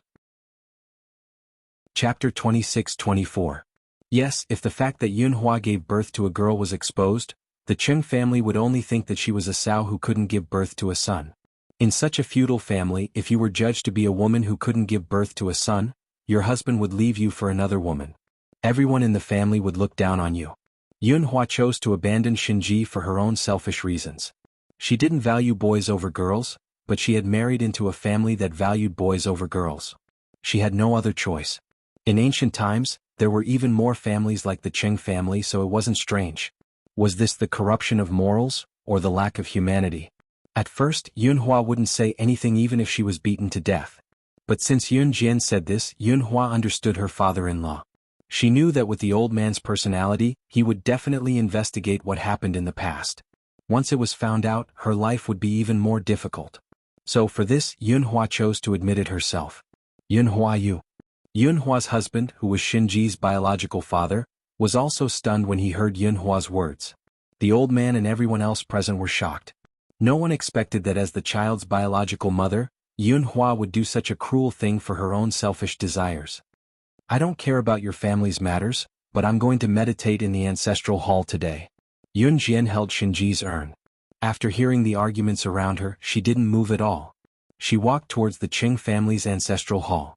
Chapter 26-24. Yes, if the fact that Yun Hua gave birth to a girl was exposed, the Qing family would only think that she was a sow who couldn't give birth to a son. In such a feudal family, if you were judged to be a woman who couldn't give birth to a son, your husband would leave you for another woman. Everyone in the family would look down on you. Yun Hua chose to abandon Shinji for her own selfish reasons. She didn't value boys over girls, but she had married into a family that valued boys over girls. She had no other choice. In ancient times, there were even more families like the Qing family, so it wasn't strange. Was this the corruption of morals, or the lack of humanity? At first, Yun Hua wouldn't say anything even if she was beaten to death. But since Yun Jian said this, Yun Hua understood her father-in-law. She knew that with the old man's personality, he would definitely investigate what happened in the past. Once it was found out, her life would be even more difficult. So for this, Yun Hua chose to admit it herself. Yun Hua's husband, who was Shinji's biological father, was also stunned when he heard Yun Hua's words. The old man and everyone else present were shocked. No one expected that as the child's biological mother, Yun Hua would do such a cruel thing for her own selfish desires. I don't care about your family's matters, but I'm going to meditate in the ancestral hall today. Yun Jian held Shinji's urn. After hearing the arguments around her, she didn't move at all. She walked towards the Qing family's ancestral hall.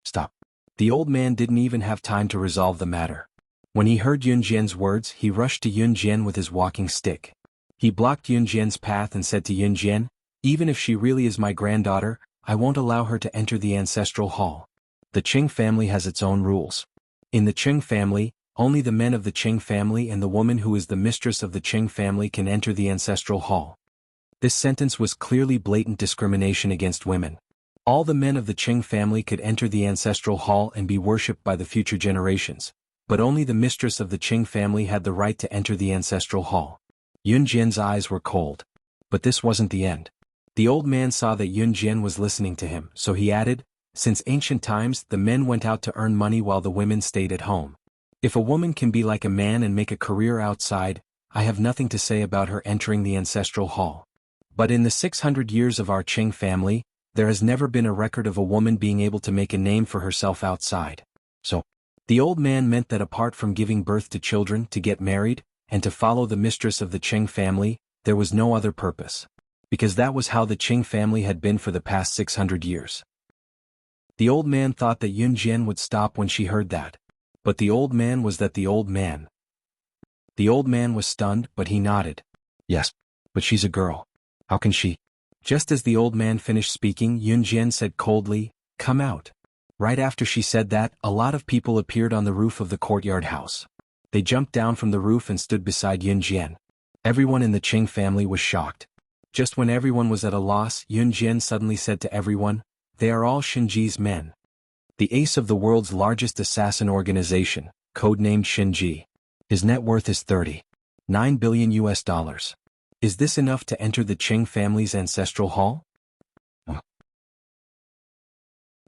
Stop. The old man didn't even have time to resolve the matter. When he heard Yun Jian's words, he rushed to Yun Jian with his walking stick. He blocked Yun Jian's path and said to Yun Jian, "Even if she really is my granddaughter, I won't allow her to enter the ancestral hall. The Qing family has its own rules. In the Qing family, only the men of the Qing family and the woman who is the mistress of the Qing family can enter the ancestral hall." This sentence was clearly blatant discrimination against women. All the men of the Qing family could enter the ancestral hall and be worshipped by the future generations, but only the mistress of the Qing family had the right to enter the ancestral hall. Yun Jian's eyes were cold. But this wasn't the end. The old man saw that Yun Jian was listening to him, so he added, "Since ancient times, the men went out to earn money while the women stayed at home. If a woman can be like a man and make a career outside, I have nothing to say about her entering the ancestral hall. But in the 600 years of our Qing family, there has never been a record of a woman being able to make a name for herself outside." So, the old man meant that apart from giving birth to children, to get married, and to follow the mistress of the Qing family, there was no other purpose. Because that was how the Qing family had been for the past 600 years. The old man thought that Yun Jian would stop when she heard that. But the old man was stunned, but he nodded. "Yes, but she's a girl. How can she?" Just as the old man finished speaking, Yun Jian said coldly, "Come out." Right after she said that, a lot of people appeared on the roof of the courtyard house. They jumped down from the roof and stood beside Yun Jian. Everyone in the Qing family was shocked. Just when everyone was at a loss, Yun Jian suddenly said to everyone, "They are all Shinji's men. The ace of the world's largest assassin organization, codenamed Shinji. His net worth is $39 billion US. Is this enough to enter the Qing family's ancestral hall?"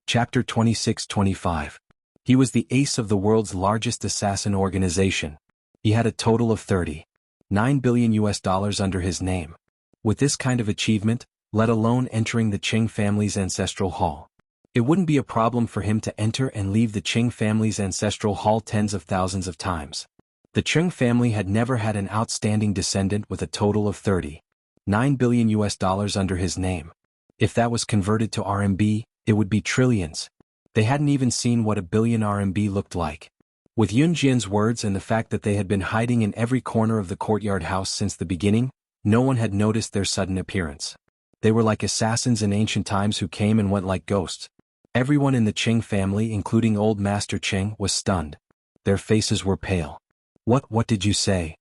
Chapter 26-25. He was the ace of the world's largest assassin organization. He had a total of $39 billion US under his name. With this kind of achievement, let alone entering the Qing family's ancestral hall, it wouldn't be a problem for him to enter and leave the Qing family's ancestral hall tens of thousands of times. The Qing family had never had an outstanding descendant with a total of $39 billion US under his name. If that was converted to RMB, it would be trillions. They hadn't even seen what a billion RMB looked like. With Yun Jian's words and the fact that they had been hiding in every corner of the courtyard house since the beginning, no one had noticed their sudden appearance. They were like assassins in ancient times who came and went like ghosts. Everyone in the Qing family, including Old Master Qing, was stunned. Their faces were pale. What did you say?"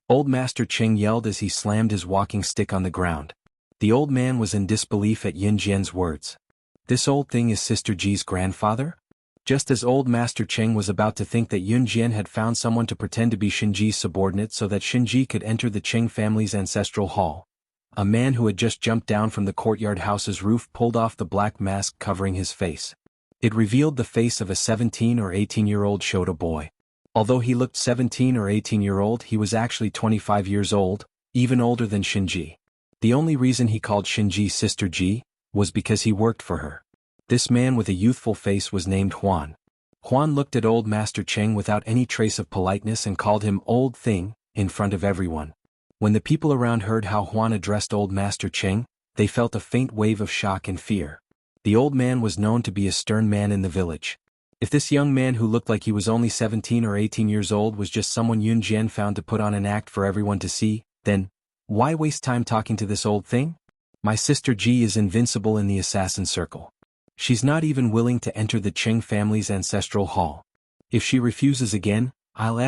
Old Master Qing yelled as he slammed his walking stick on the ground. The old man was in disbelief at Yun Jian's words. This old thing is Sister Ji's grandfather? Just as Old Master Qing was about to think that Yun Jian had found someone to pretend to be Shinji's subordinate so that Shinji could enter the Qing family's ancestral hall, a man who had just jumped down from the courtyard house's roof pulled off the black mask covering his face. It revealed the face of a 17 or 18-year-old Shota boy. Although he looked 17 or 18-year-old, he was actually 25 years old, even older than Shinji. The only reason he called Shinji Sister Ji was because he worked for her. This man with a youthful face was named Huan. Huan looked at Old Master Qing without any trace of politeness and called him Old Thing, in front of everyone. When the people around heard how Huan addressed Old Master Qing, they felt a faint wave of shock and fear. The old man was known to be a stern man in the village. If this young man who looked like he was only 17 or 18 years old was just someone Yun Jian found to put on an act for everyone to see, then, why waste time talking to this old thing? My sister Ji is invincible in the assassin circle. She's not even willing to enter the Qing family's ancestral hall. If she refuses again, I'll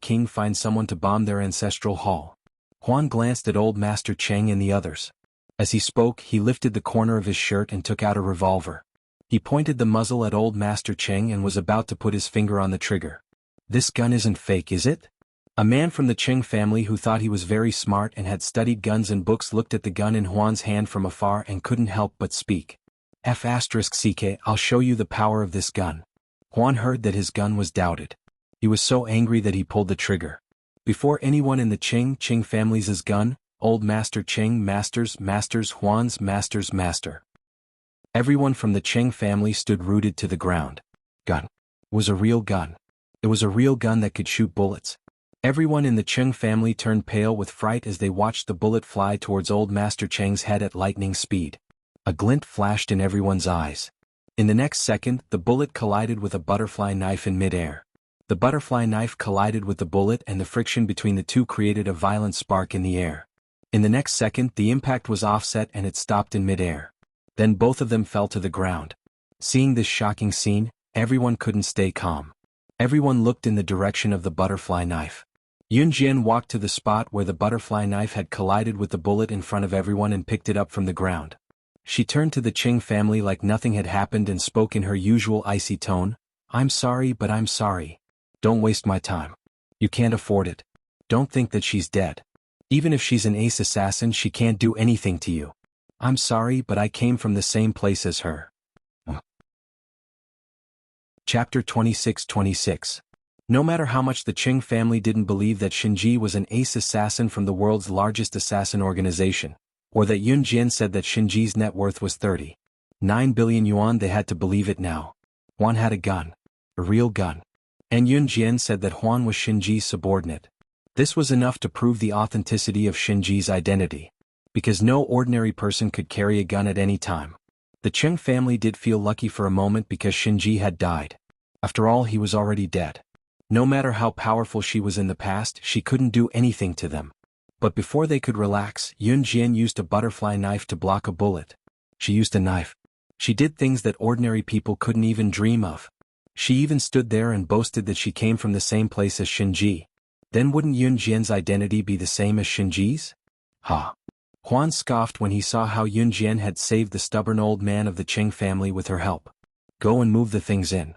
King find someone to bomb their ancestral hall. Huan glanced at Old Master Qing and the others. As he spoke, he lifted the corner of his shirt and took out a revolver. He pointed the muzzle at Old Master Qing and was about to put his finger on the trigger. This gun isn't fake, is it? A man from the Qing family who thought he was very smart and had studied guns and books looked at the gun in Huan's hand from afar and couldn't help but speak. I'll show you the power of this gun. Huan heard that his gun was doubted. He was so angry that he pulled the trigger. Before anyone in the Qing family's gun, Old Master Qing masters Huan's master. Everyone from the Qing family stood rooted to the ground. Gun. It was a real gun. It was a real gun that could shoot bullets. Everyone in the Qing family turned pale with fright as they watched the bullet fly towards Old Master Qing's head at lightning speed. A glint flashed in everyone's eyes. In the next second, the bullet collided with a butterfly knife in midair. The butterfly knife collided with the bullet and the friction between the two created a violent spark in the air. In the next second the impact was offset and it stopped in mid-air. Then both of them fell to the ground. Seeing this shocking scene, everyone couldn't stay calm. Everyone looked in the direction of the butterfly knife. Yunjian walked to the spot where the butterfly knife had collided with the bullet in front of everyone and picked it up from the ground. She turned to the Qing family like nothing had happened and spoke in her usual icy tone, "I'm sorry, but I'm sorry. Don't waste my time. You can't afford it. Don't think that she's dead. Even if she's an ace assassin, she can't do anything to you. I'm sorry, but I came from the same place as her." Chapter 26. No matter how much the Qing family didn't believe that Shinji was an ace assassin from the world's largest assassin organization, or that Yun Jian said that Shinji's net worth was 39 billion yuan, they had to believe it now. Huan had a gun. A real gun. And Yun Jian said that Huan was Shinji's subordinate. This was enough to prove the authenticity of Shinji's identity. Because no ordinary person could carry a gun at any time. The Qing family did feel lucky for a moment because Shinji had died. After all, he was already dead. No matter how powerful she was in the past, she couldn't do anything to them. But before they could relax, Yun Jian used a butterfly knife to block a bullet. She used a knife. She did things that ordinary people couldn't even dream of. She even stood there and boasted that she came from the same place as Shinji. Then wouldn't Yun Jian's identity be the same as Shinji's? Ha! Huan scoffed when he saw how Yun Jian had saved the stubborn old man of the Qing family with her help. Go and move the things in.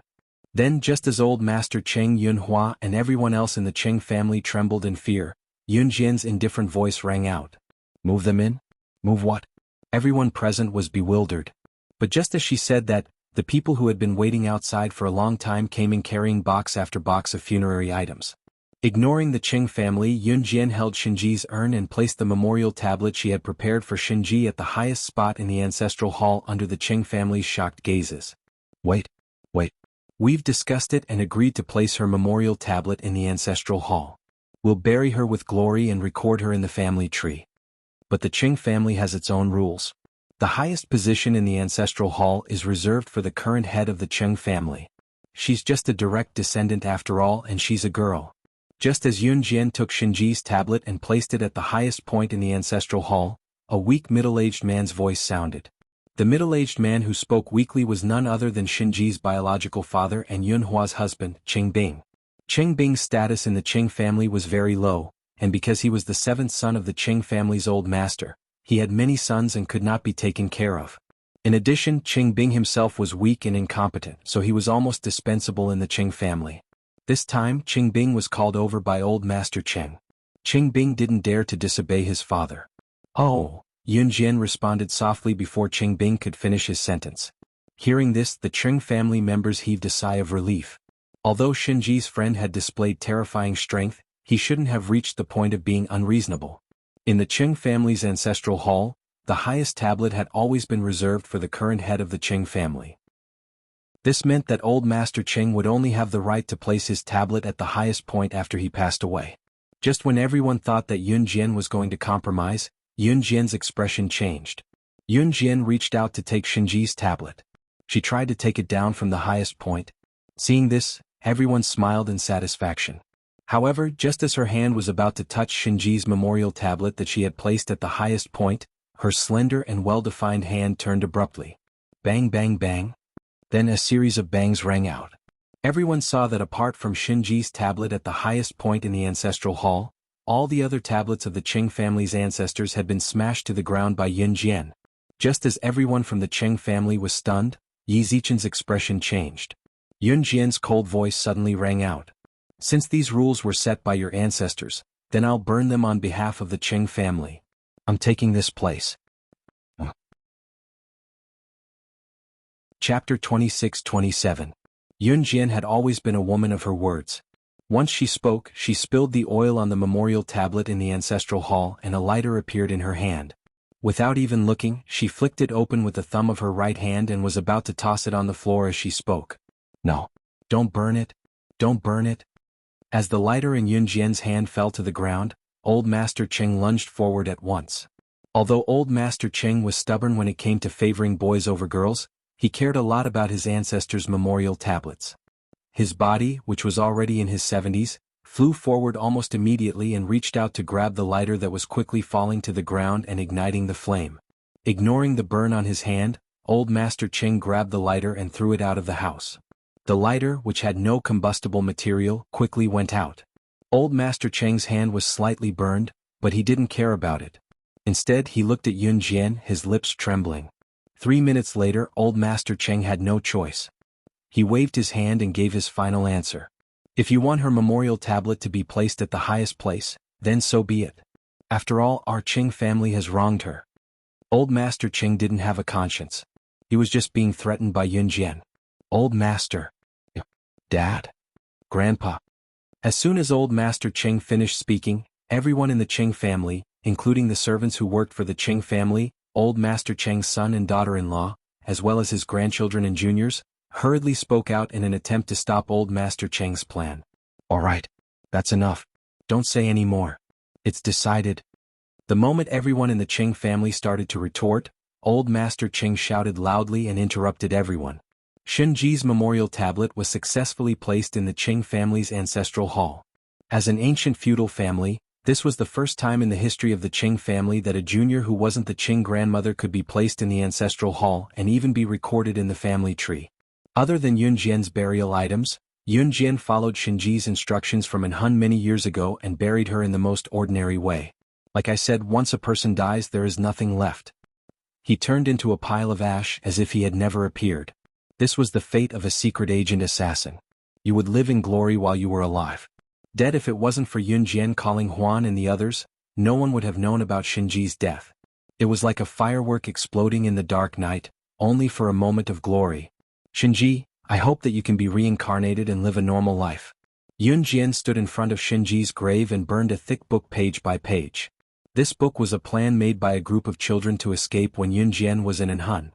Then just as old Master Qing Yunhua and everyone else in the Qing family trembled in fear, Yun Jian's indifferent voice rang out. Move them in? Move what? Everyone present was bewildered. But just as she said that, the people who had been waiting outside for a long time came in carrying box after box of funerary items. Ignoring the Qing family, Yun Jian held Shinji's urn and placed the memorial tablet she had prepared for Shinji at the highest spot in the ancestral hall under the Qing family's shocked gazes. Wait. We've discussed it and agreed to place her memorial tablet in the ancestral hall. We'll bury her with glory and record her in the family tree. But the Qing family has its own rules. The highest position in the ancestral hall is reserved for the current head of the Qing family. She's just a direct descendant after all, and she's a girl. Just as Yun Jian took Shinji's tablet and placed it at the highest point in the ancestral hall, a weak middle-aged man's voice sounded. The middle-aged man who spoke weakly was none other than Shinji's biological father and Yunhua's husband, Qing Bing. Qing Bing's status in the Qing family was very low, and because he was the seventh son of the Qing family's old master, he had many sons and could not be taken care of. In addition, Qing Bing himself was weak and incompetent, so he was almost dispensable in the Qing family. This time, Qing Bing was called over by old Master Qing. Qing Bing didn't dare to disobey his father. "Oh," Yun Jian responded softly before Qing Bing could finish his sentence. Hearing this, the Qing family members heaved a sigh of relief. Although Shinji's friend had displayed terrifying strength, he shouldn't have reached the point of being unreasonable. In the Qing family's ancestral hall, the highest tablet had always been reserved for the current head of the Qing family. This meant that old Master Qing would only have the right to place his tablet at the highest point after he passed away. Just when everyone thought that Yun Jian was going to compromise, Yun Jian's expression changed. Yun Jian reached out to take Shinji's tablet. She tried to take it down from the highest point. Seeing this, everyone smiled in satisfaction. However, just as her hand was about to touch Shinji's memorial tablet that she had placed at the highest point, her slender and well-defined hand turned abruptly. Bang, bang, bang. Then a series of bangs rang out. Everyone saw that apart from Shinji's tablet at the highest point in the ancestral hall, all the other tablets of the Qing family's ancestors had been smashed to the ground by Yun Jian. Just as everyone from the Qing family was stunned, Yi Zichen's expression changed. Yun Jian's cold voice suddenly rang out. "Since these rules were set by your ancestors, then I'll burn them on behalf of the Qing family. I'm taking this place." Chapter 26-27. Yun Jian had always been a woman of her words. Once she spoke, she spilled the oil on the memorial tablet in the ancestral hall and a lighter appeared in her hand. Without even looking, she flicked it open with the thumb of her right hand and was about to toss it on the floor as she spoke. "No. Don't burn it. Don't burn it." As the lighter in Yun Jian's hand fell to the ground, old Master Qing lunged forward at once. Although old Master Qing was stubborn when it came to favoring boys over girls, he cared a lot about his ancestors' memorial tablets. His body, which was already in his 70s, flew forward almost immediately and reached out to grab the lighter that was quickly falling to the ground and igniting the flame. Ignoring the burn on his hand, Old Master Cheng grabbed the lighter and threw it out of the house. The lighter, which had no combustible material, quickly went out. Old Master Cheng's hand was slightly burned, but he didn't care about it. Instead, he looked at Yun Jian, his lips trembling. 3 minutes later, Old Master Cheng had no choice. He waved his hand and gave his final answer. If you want her memorial tablet to be placed at the highest place, then so be it. After all, our Cheng family has wronged her. Old Master Cheng didn't have a conscience. He was just being threatened by Yun Jian. Old Master. Dad. Grandpa. As soon as Old Master Cheng finished speaking, everyone in the Cheng family, including the servants who worked for the Cheng family, Old Master Cheng's son and daughter-in-law, as well as his grandchildren and juniors, hurriedly spoke out in an attempt to stop Old Master Cheng's plan. All right. That's enough. Don't say any more. It's decided. The moment everyone in the Cheng family started to retort, Old Master Cheng shouted loudly and interrupted everyone. Shenji's memorial tablet was successfully placed in the Cheng family's ancestral hall. As an ancient feudal family, this was the first time in the history of the Cheng family that a junior who wasn't the Cheng grandmother could be placed in the ancestral hall and even be recorded in the family tree. Other than Yun Jian's burial items, Yun Jian followed Shenji's instructions from an Hun many years ago and buried her in the most ordinary way. Like I said, once a person dies, there is nothing left. He turned into a pile of ash as if he had never appeared. This was the fate of a secret agent assassin. You would live in glory while you were alive. Dead. If it wasn't for Yun Jian calling Huan and the others, no one would have known about Shenji's death. It was like a firework exploding in the dark night, only for a moment of glory. Shenji, I hope that you can be reincarnated and live a normal life. Yun Jian stood in front of Shenji's grave and burned a thick book page by page. This book was a plan made by a group of children to escape when Yun Jian was in an Hun.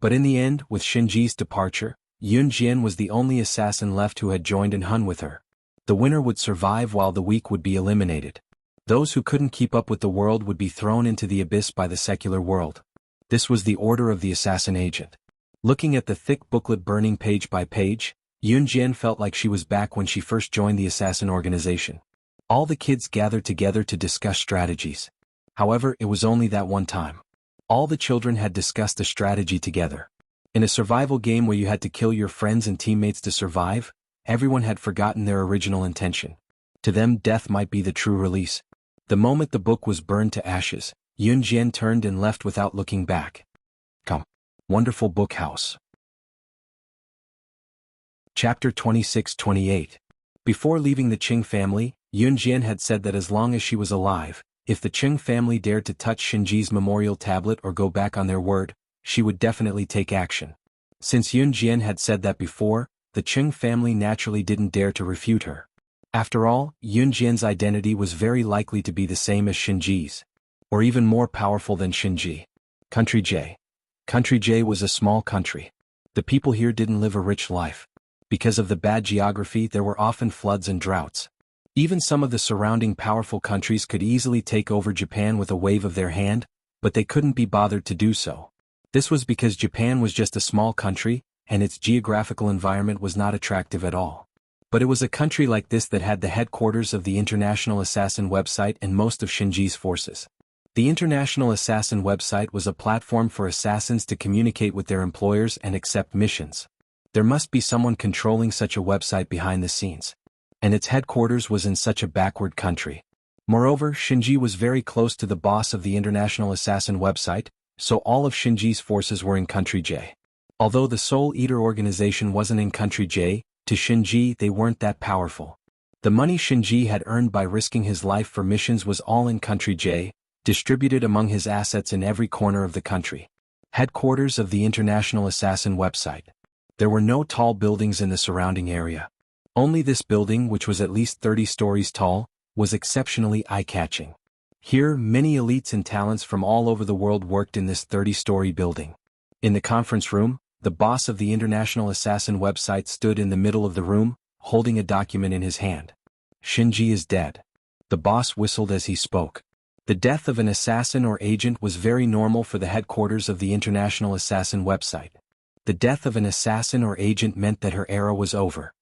But in the end, with Shenji's departure, Yun Jian was the only assassin left who had joined in Hun with her. The winner would survive while the weak would be eliminated. Those who couldn't keep up with the world would be thrown into the abyss by the secular world. This was the order of the assassin agent. Looking at the thick booklet burning page by page, Yun Jian felt like she was back when she first joined the assassin organization. All the kids gathered together to discuss strategies. However, it was only that one time. All the children had discussed a strategy together. In a survival game where you had to kill your friends and teammates to survive, everyone had forgotten their original intention. To them, death might be the true release. The moment the book was burned to ashes, Yun Jian turned and left without looking back. Come. Wonderful book house. Chapter 26-28. Before leaving the Qing family, Yun Jian had said that as long as she was alive, if the Qing family dared to touch Shenji's memorial tablet or go back on their word, she would definitely take action. Since Yun Jian had said that before, the Qing family naturally didn't dare to refute her. After all, Yun Jian's identity was very likely to be the same as Shenji's, or even more powerful than Shenji. Country J. Country J was a small country. The people here didn't live a rich life. Because of the bad geography, there were often floods and droughts. Even some of the surrounding powerful countries could easily take over Japan with a wave of their hand, but they couldn't be bothered to do so. This was because Japan was just a small country, and its geographical environment was not attractive at all. But it was a country like this that had the headquarters of the International Assassin website and most of Shenji's forces. The International Assassin website was a platform for assassins to communicate with their employers and accept missions. There must be someone controlling such a website behind the scenes. And its headquarters was in such a backward country. Moreover, Shenji was very close to the boss of the International Assassin website, so all of Shenji's forces were in Country J. Although the Soul Eater organization wasn't in Country J, to Shenji they weren't that powerful. The money Shenji had earned by risking his life for missions was all in Country J, distributed among his assets in every corner of the country. Headquarters of the International Assassin website. There were no tall buildings in the surrounding area. Only this building, which was at least 30 stories tall, was exceptionally eye-catching. Here, many elites and talents from all over the world worked in this 30-story building. In the conference room, the boss of the International Assassin website stood in the middle of the room, holding a document in his hand. Shenji is dead. The boss whistled as he spoke. The death of an assassin or agent was very normal for the headquarters of the International Assassin website. The death of an assassin or agent meant that her era was over.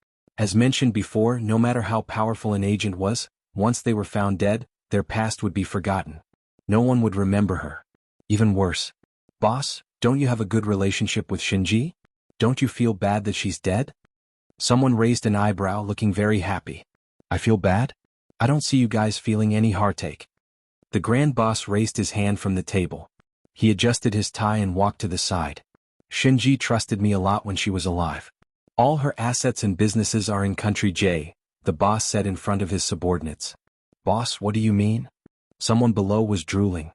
As mentioned before, no matter how powerful an agent was, once they were found dead, their past would be forgotten. No one would remember her. Even worse. Boss, don't you have a good relationship with Shinji? Don't you feel bad that she's dead? Someone raised an eyebrow, looking very happy. I feel bad? I don't see you guys feeling any heartache. The grand boss raised his hand from the table. He adjusted his tie and walked to the side. Shinji trusted me a lot when she was alive. All her assets and businesses are in Country J, the boss said in front of his subordinates. Boss, what do you mean? Someone below was drooling.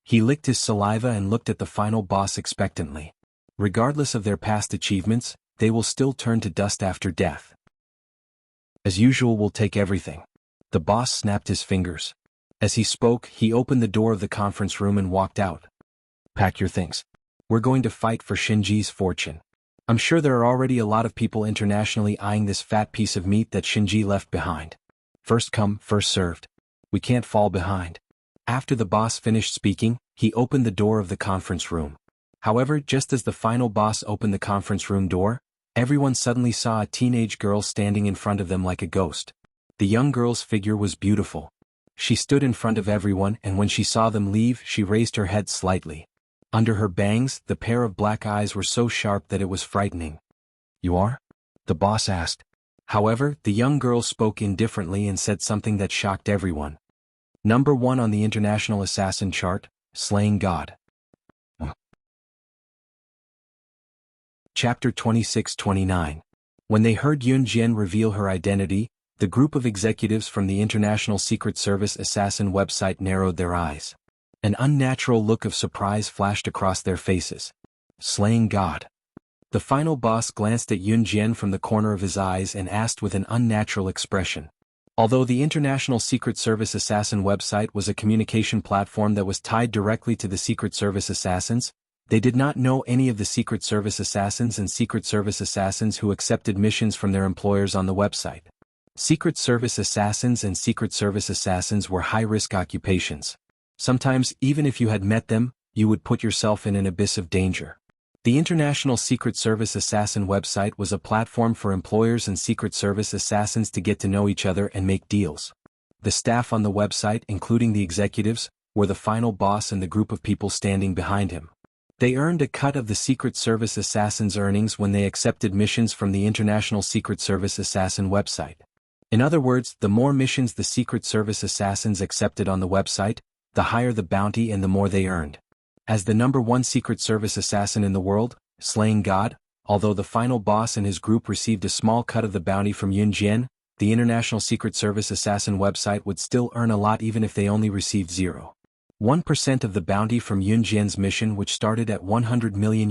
He licked his saliva and looked at the final boss expectantly. Regardless of their past achievements, they will still turn to dust after death. As usual, we'll take everything. The boss snapped his fingers. As he spoke, he opened the door of the conference room and walked out. Pack your things. We're going to fight for Shinji's fortune. I'm sure there are already a lot of people internationally eyeing this fat piece of meat that Shinji left behind. First come, first served. We can't fall behind. After the boss finished speaking, he opened the door of the conference room. However, just as the final boss opened the conference room door, everyone suddenly saw a teenage girl standing in front of them like a ghost. The young girl's figure was beautiful. She stood in front of everyone, and when she saw them leave, she raised her head slightly. Under her bangs, the pair of black eyes were so sharp that it was frightening. You are? The boss asked. However, the young girl spoke indifferently and said something that shocked everyone. Number 1 on the International Assassin chart, slaying God. Chapter 26-29. When they heard Yun Jian reveal her identity, the group of executives from the International Secret Service Assassin website narrowed their eyes. An unnatural look of surprise flashed across their faces. Slaying God. The final boss glanced at Yun Jian from the corner of his eyes and asked with an unnatural expression. Although the International Secret Service Assassin website was a communication platform that was tied directly to the Secret Service assassins, they did not know any of the Secret Service assassins and Secret Service assassins who accepted missions from their employers on the website. Secret Service assassins and Secret Service assassins were high-risk occupations. Sometimes, even if you had met them, you would put yourself in an abyss of danger. The International Secret Service Assassin website was a platform for employers and Secret Service assassins to get to know each other and make deals. The staff on the website, including the executives, were the final boss and the group of people standing behind him. They earned a cut of the Secret Service assassins' earnings when they accepted missions from the International Secret Service Assassin website. In other words, the more missions the Secret Service assassins accepted on the website, the higher the bounty and the more they earned. As the number 1 Secret Service assassin in the world, slaying God, although the final boss and his group received a small cut of the bounty from Yun Jian, the International Secret Service Assassin website would still earn a lot even if they only received 0.1% of the bounty from Yun Jian's mission, which started at $100 million.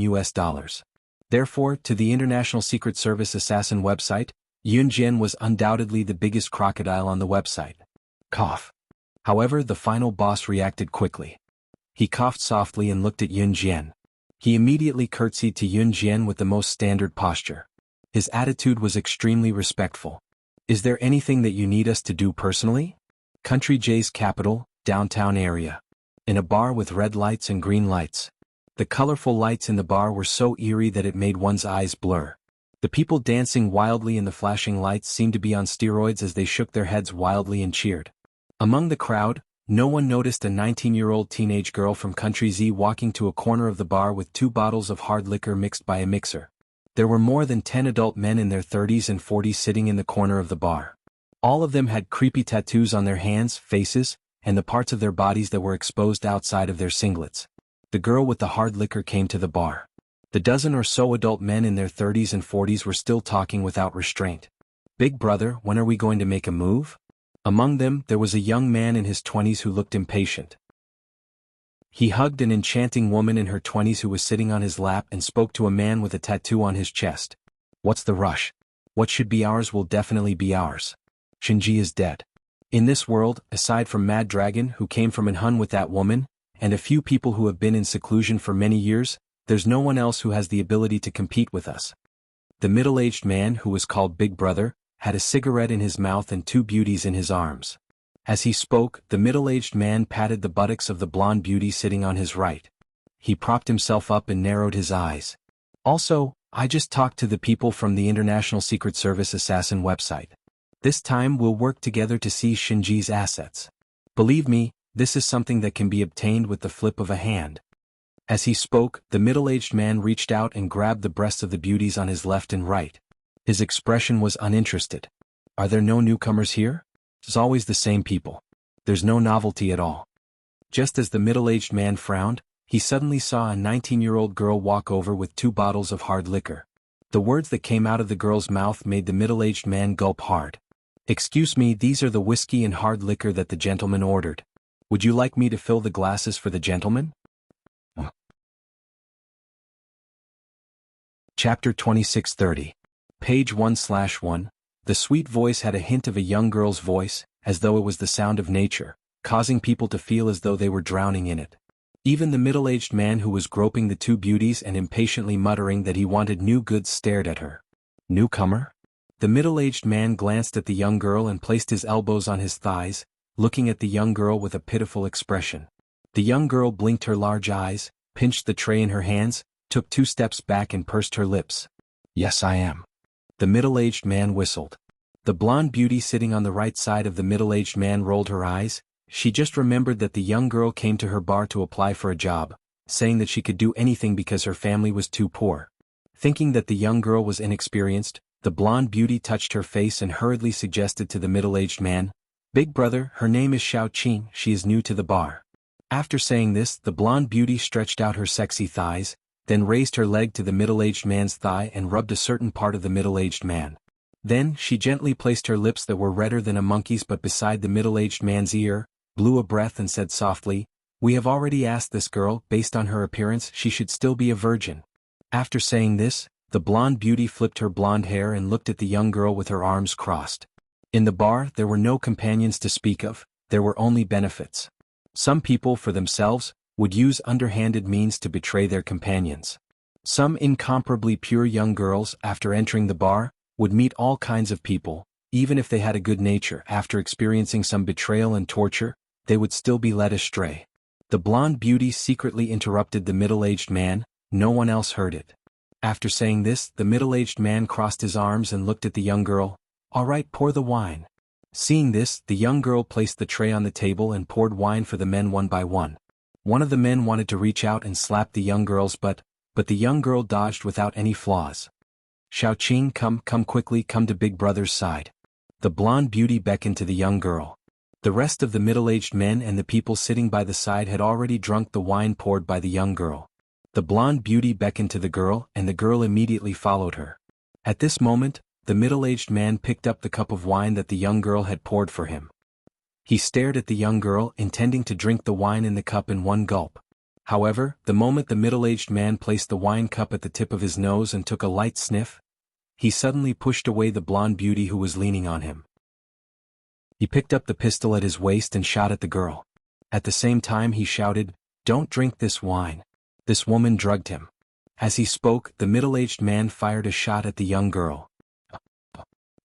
Therefore, to the International Secret Service Assassin website, Yun Jian was undoubtedly the biggest crocodile on the website. Cough. However, the final boss reacted quickly. He coughed softly and looked at Yun Jian. He immediately curtsied to Yun Jian with the most standard posture. His attitude was extremely respectful. Is there anything that you need us to do personally? Country J's capital, downtown area. In a bar with red lights and green lights. The colorful lights in the bar were so eerie that it made one's eyes blur. The people dancing wildly in the flashing lights seemed to be on steroids as they shook their heads wildly and cheered. Among the crowd, no one noticed a 19-year-old teenage girl from Country Z walking to a corner of the bar with 2 bottles of hard liquor mixed by a mixer. There were more than 10 adult men in their 30s and 40s sitting in the corner of the bar. All of them had creepy tattoos on their hands, faces, and the parts of their bodies that were exposed outside of their singlets. The girl with the hard liquor came to the bar. The dozen or so adult men in their 30s and 40s were still talking without restraint. Big brother, when are we going to make a move? Among them, there was a young man in his 20s who looked impatient. He hugged an enchanting woman in her 20s who was sitting on his lap and spoke to a man with a tattoo on his chest. What's the rush? What should be ours will definitely be ours. Shinji is dead. In this world, aside from Mad Dragon who came from Anhun with that woman, and a few people who have been in seclusion for many years, there's no one else who has the ability to compete with us. The middle-aged man, who was called Big Brother, had a cigarette in his mouth and 2 beauties in his arms. As he spoke, the middle-aged man patted the buttocks of the blonde beauty sitting on his right. He propped himself up and narrowed his eyes. Also, I just talked to the people from the International Secret Service Assassin website. This time we'll work together to seize Shinji's assets. Believe me, this is something that can be obtained with the flip of a hand. As he spoke, the middle-aged man reached out and grabbed the breasts of the beauties on his left and right. His expression was uninterested. Are there no newcomers here? It's always the same people. There's no novelty at all. Just as the middle-aged man frowned, he suddenly saw a 19-year-old girl walk over with 2 bottles of hard liquor. The words that came out of the girl's mouth made the middle-aged man gulp hard. Excuse me, these are the whiskey and hard liquor that the gentleman ordered. Would you like me to fill the glasses for the gentleman? Chapter 2630. Page 1/1. The sweet voice had a hint of a young girl's voice, as though it was the sound of nature, causing people to feel as though they were drowning in it. Even the middle-aged man who was groping the 2 beauties and impatiently muttering that he wanted new goods stared at her. Newcomer? The middle-aged man glanced at the young girl and placed his elbows on his thighs, looking at the young girl with a pitiful expression. The young girl blinked her large eyes, pinched the tray in her hands, took 2 steps back and pursed her lips. Yes, I am. The middle-aged man whistled. The blonde beauty sitting on the right side of the middle-aged man rolled her eyes. She just remembered that the young girl came to her bar to apply for a job, saying that she could do anything because her family was too poor. Thinking that the young girl was inexperienced, the blonde beauty touched her face and hurriedly suggested to the middle-aged man, "Big brother, her name is Xiaoqing, she is new to the bar." After saying this, the blonde beauty stretched out her sexy thighs, then raised her leg to the middle-aged man's thigh and rubbed a certain part of the middle-aged man. Then, she gently placed her lips that were redder than a monkey's but beside the middle-aged man's ear, blew a breath and said softly, "We have already asked this girl, based on her appearance she should still be a virgin." After saying this, the blonde beauty flipped her blonde hair and looked at the young girl with her arms crossed. In the bar there were no companions to speak of, there were only benefits. Some people, for themselves, would use underhanded means to betray their companions. Some incomparably pure young girls, after entering the bar, would meet all kinds of people, even if they had a good nature. After experiencing some betrayal and torture, they would still be led astray. The blonde beauty secretly interrupted the middle-aged man, no one else heard it. After saying this, the middle-aged man crossed his arms and looked at the young girl. "All right, pour the wine." Seeing this, the young girl placed the tray on the table and poured wine for the men one by one. One of the men wanted to reach out and slap the young girl's butt, but the young girl dodged without any flaws. "Xiaoqing, come quickly, come to Big Brother's side." The blonde beauty beckoned to the young girl. The rest of the middle-aged men and the people sitting by the side had already drunk the wine poured by the young girl. The blonde beauty beckoned to the girl and the girl immediately followed her. At this moment, the middle-aged man picked up the cup of wine that the young girl had poured for him. He stared at the young girl, intending to drink the wine in the cup in one gulp. However, the moment the middle-aged man placed the wine cup at the tip of his nose and took a light sniff, he suddenly pushed away the blonde beauty who was leaning on him. He picked up the pistol at his waist and shot at the girl. At the same time he shouted, "Don't drink this wine." This woman drugged him. As he spoke, the middle-aged man fired a shot at the young girl.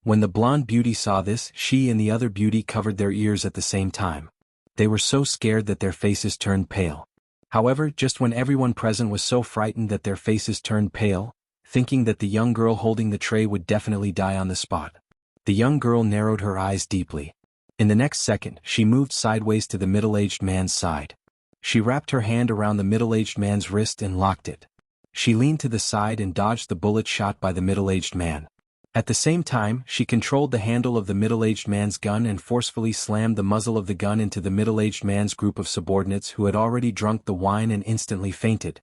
When the blonde beauty saw this, she and the other beauty covered their ears at the same time. They were so scared that their faces turned pale. However, just when everyone present was so frightened that their faces turned pale, thinking that the young girl holding the tray would definitely die on the spot, the young girl narrowed her eyes deeply. In the next second, she moved sideways to the middle-aged man's side. She wrapped her hand around the middle-aged man's wrist and locked it. She leaned to the side and dodged the bullet shot by the middle-aged man. At the same time, she controlled the handle of the middle-aged man's gun and forcefully slammed the muzzle of the gun into the middle-aged man's group of subordinates who had already drunk the wine and instantly fainted.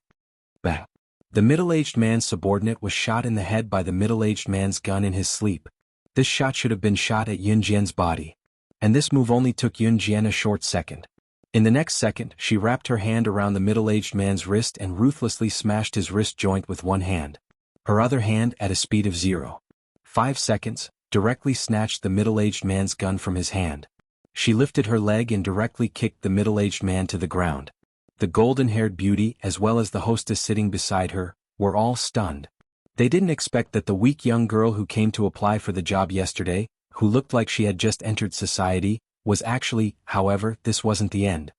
Bang! The middle-aged man's subordinate was shot in the head by the middle-aged man's gun in his sleep. This shot should have been shot at Yun Jian's body. And this move only took Yun Jian a short second. In the next second, she wrapped her hand around the middle-aged man's wrist and ruthlessly smashed his wrist joint with one hand. Her other hand, at a speed of 0.5 seconds, directly snatched the middle-aged man's gun from his hand. She lifted her leg and directly kicked the middle-aged man to the ground. The golden-haired beauty, as well as the hostess sitting beside her, were all stunned. They didn't expect that the weak young girl who came to apply for the job yesterday, who looked like she had just entered society, was actually. However, this wasn't the end.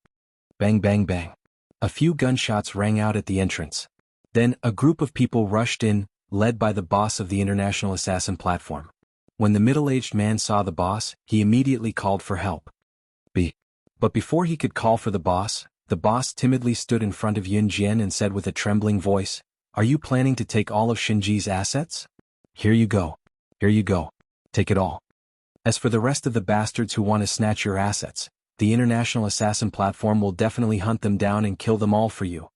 Bang bang bang. A few gunshots rang out at the entrance. Then, a group of people rushed in, led by the boss of the International Assassin platform. When the middle-aged man saw the boss, he immediately called for help. But before he could call for the boss timidly stood in front of Yun Jian and said with a trembling voice, "Are you planning to take all of Shinji's assets? Here you go. Here you go. Take it all. As for the rest of the bastards who want to snatch your assets, the International Assassin platform will definitely hunt them down and kill them all for you."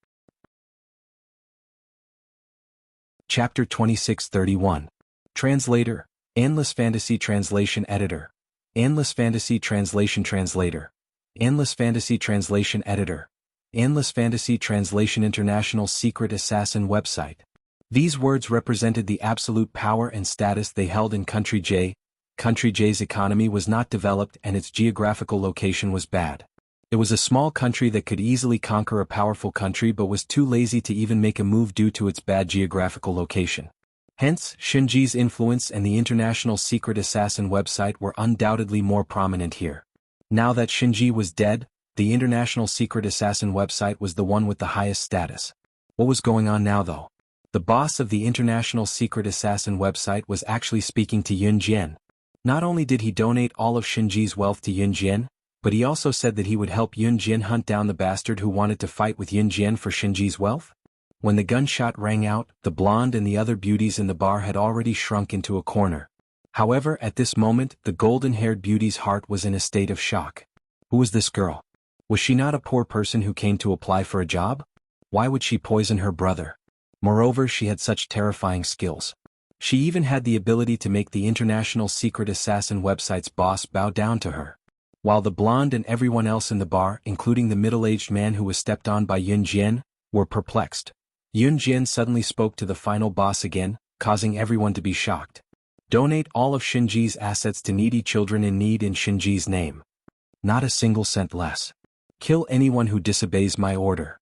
Chapter 2631. Translator, Endless Fantasy Translation Editor. Endless Fantasy Translation Translator. Endless Fantasy Translation Editor. Endless Fantasy Translation International Secret Assassin Website. These words represented the absolute power and status they held in Country J. Country J's economy was not developed and its geographical location was bad. It was a small country that could easily conquer a powerful country but was too lazy to even make a move due to its bad geographical location. Hence, Shinji's influence and the International Secret Assassin website were undoubtedly more prominent here. Now that Shinji was dead, the International Secret Assassin website was the one with the highest status. What was going on now though? The boss of the International Secret Assassin website was actually speaking to Yun Jian. Not only did he donate all of Shinji's wealth to Yun Jian, but he also said that he would help Yun Jian hunt down the bastard who wanted to fight with Yun Jian for Shinji's wealth. When the gunshot rang out, the blonde and the other beauties in the bar had already shrunk into a corner. However, at this moment, the golden-haired beauty's heart was in a state of shock. Who was this girl? Was she not a poor person who came to apply for a job? Why would she poison her brother? Moreover, she had such terrifying skills. She even had the ability to make the International Secret Assassin website's boss bow down to her. While the blonde and everyone else in the bar, including the middle-aged man who was stepped on by Yun Jian, were perplexed. Yun Jian suddenly spoke to the final boss again, causing everyone to be shocked. Donate all of Shinji's assets to needy children in need in Shinji's name. Not a single cent less. Kill anyone who disobeys my order.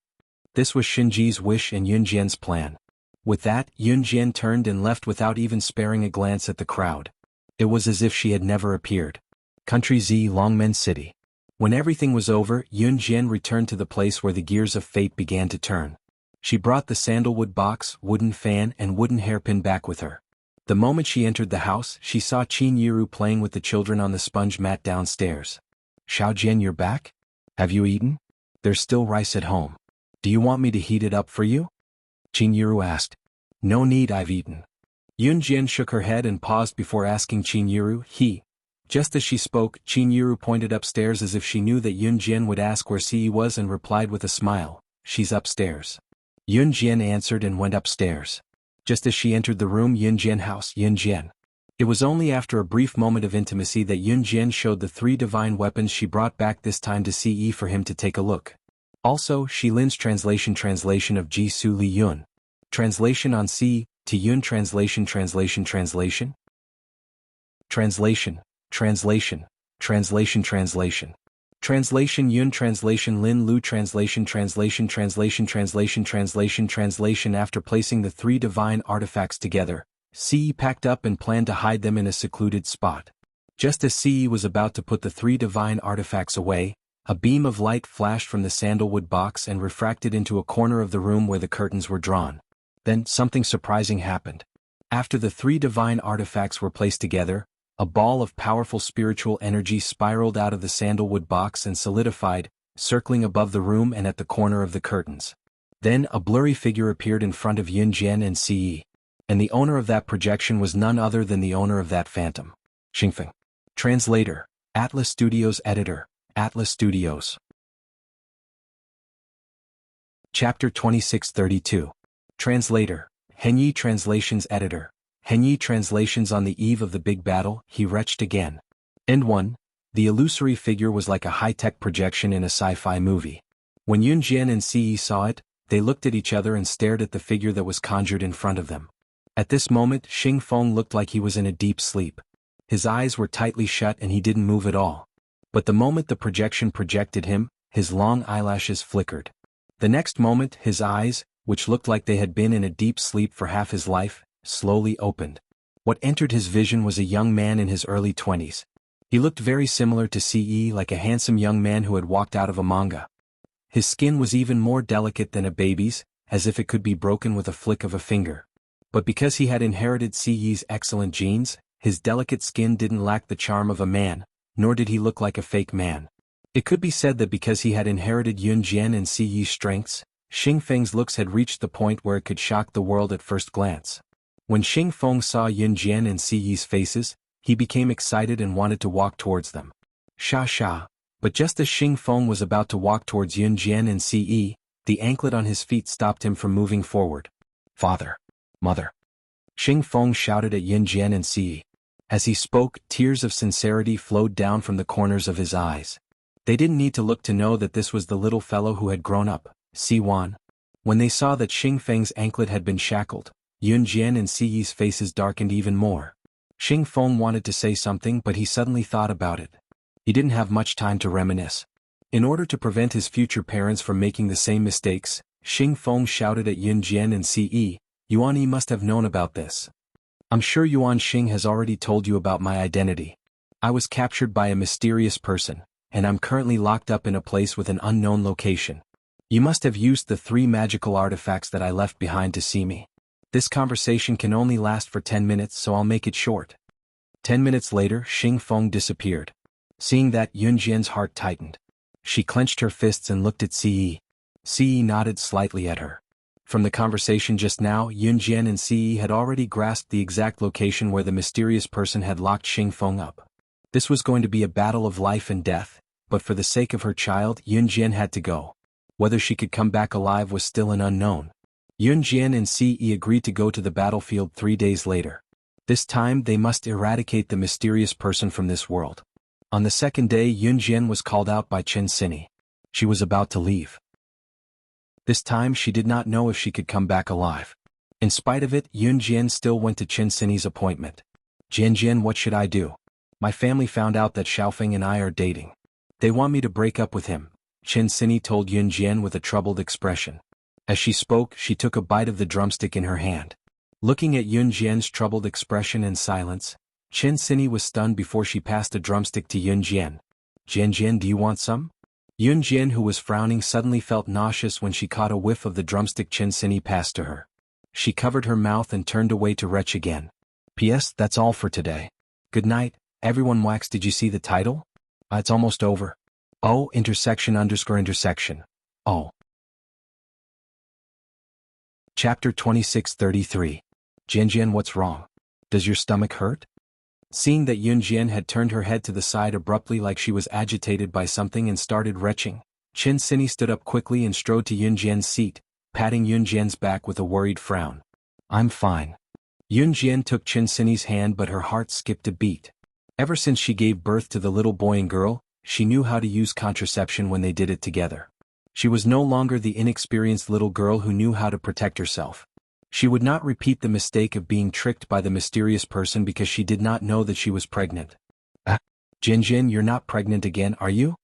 This was Shinji's wish and Yun Jian's plan. With that, Yun Jian turned and left without even sparing a glance at the crowd. It was as if she had never appeared. Country Z, Longmen City. When everything was over, Yun Jian returned to the place where the gears of fate began to turn. She brought the sandalwood box, wooden fan and wooden hairpin back with her. The moment she entered the house, she saw Qin Yiru playing with the children on the sponge mat downstairs. "Xiao Jian, you're back? Have you eaten? There's still rice at home. Do you want me to heat it up for you?" Qin Yiru asked. "No need, I've eaten." Yun Jian shook her head and paused before asking Qin Yiru, Just as she spoke, Qin Yiru pointed upstairs as if she knew that Yun Jian would ask where Ce was and replied with a smile, "She's upstairs." Yun Jian answered and went upstairs. Just as she entered the room Yun Jian house, Yun Jian. It was only after a brief moment of intimacy that Yun Jian showed the 3 divine weapons she brought back this time to Ce for him to take a look. Also, Shi Lin's translation of Ji Su Li Yun. Translation on Ce, to Yun Translation Translation Translation Yun Translation Lin Lu Translation After placing the 3 divine artifacts together, Ce packed up and planned to hide them in a secluded spot. Just as Ce was about to put the 3 divine artifacts away, a beam of light flashed from the sandalwood box and refracted into a corner of the room where the curtains were drawn. Then, something surprising happened. After the 3 divine artifacts were placed together, a ball of powerful spiritual energy spiraled out of the sandalwood box and solidified, circling above the room and at the corner of the curtains. Then a blurry figure appeared in front of Yun Jian and Ce. And the owner of that projection was none other than the owner of that phantom. Xingfeng. Translator, Atlas Studios Editor, Atlas Studios. Chapter 2632. Translator, Henyi Translations Editor. Henyi Translations On the eve of the big battle, he retched again. End 1. The illusory figure was like a high-tech projection in a sci-fi movie. When Yun Jian and Ce saw it, they looked at each other and stared at the figure that was conjured in front of them. At this moment, Xing Feng looked like he was in a deep sleep. His eyes were tightly shut and he didn't move at all. But the moment the projection projected him, his long eyelashes flickered. The next moment, his eyes, which looked like they had been in a deep sleep for half his life, slowly opened. What entered his vision was a young man in his early 20s. He looked very similar to Ce, like a handsome young man who had walked out of a manga. His skin was even more delicate than a baby's, as if it could be broken with a flick of a finger. But because he had inherited Si Yi's excellent genes, his delicate skin didn't lack the charm of a man, nor did he look like a fake man. It could be said that because he had inherited Yun Jian and Si Yi's strengths, Xing Feng's looks had reached the point where it could shock the world at first glance. When Xing Feng saw Yun Jian and Si Yi's faces, he became excited and wanted to walk towards them. Sha sha. But just as Xing Feng was about to walk towards Yun Jian and Si Yi, the anklet on his feet stopped him from moving forward. Father. Mother. Xing Feng shouted at Yun Jian and Si Yi. As he spoke, tears of sincerity flowed down from the corners of his eyes. They didn't need to look to know that this was the little fellow who had grown up, Si Wan. When they saw that Xing Feng's anklet had been shackled, Yun Jian and Si Yi's faces darkened even more. Xing Feng wanted to say something, but he suddenly thought about it. He didn't have much time to reminisce. In order to prevent his future parents from making the same mistakes, Xing Feng shouted at Yun Jian and Si Yi, Yuan Yi must have known about this. I'm sure Yuan Xing has already told you about my identity. I was captured by a mysterious person, and I'm currently locked up in a place with an unknown location. You must have used the 3 magical artifacts that I left behind to see me. This conversation can only last for 10 minutes, so I'll make it short. 10 minutes later, Xing Feng disappeared. Seeing that, Yun Jian's heart tightened. She clenched her fists and looked at Si Yi. Si Yi nodded slightly at her. From the conversation just now, Yun Jian and Si Yi had already grasped the exact location where the mysterious person had locked Xing Feng up. This was going to be a battle of life and death, but for the sake of her child, Yun Jian had to go. Whether she could come back alive was still an unknown. Yun Jian and Si Yi agreed to go to the battlefield 3 days later. This time they must eradicate the mysterious person from this world. On the second day, Yun Jian was called out by Chen Sini. She was about to leave. This time she did not know if she could come back alive. In spite of it, Yun Jian still went to Chen Sini's appointment. Jian, what should I do? My family found out that Xiaofeng and I are dating. They want me to break up with him, Chen Sini told Yun Jian with a troubled expression. As she spoke, she took a bite of the drumstick in her hand. Looking at Yun Jian's troubled expression and silence, Chen Sini was stunned before she passed a drumstick to Yun Jian. Jian, do you want some? Yun Jian, who was frowning, suddenly felt nauseous when she caught a whiff of the drumstick Chen Sini passed to her. She covered her mouth and turned away to retch again. P.S. That's all for today. Good night, everyone. Wax, did you see the title? It's almost over. Oh, __. Oh. Chapter 2633. Jian, what's wrong? Does your stomach hurt? Seeing that Yun Jian had turned her head to the side abruptly like she was agitated by something and started retching, Chen Sini stood up quickly and strode to Yun Jian's seat, patting Yun Jian's back with a worried frown. I'm fine. Yun Jian took Chen Sini's hand, but her heart skipped a beat. Ever since she gave birth to the little boy and girl, she knew how to use contraception when they did it together. She was no longer the inexperienced little girl who knew how to protect herself. She would not repeat the mistake of being tricked by the mysterious person because she did not know that she was pregnant. Jian, you're not pregnant again, are you?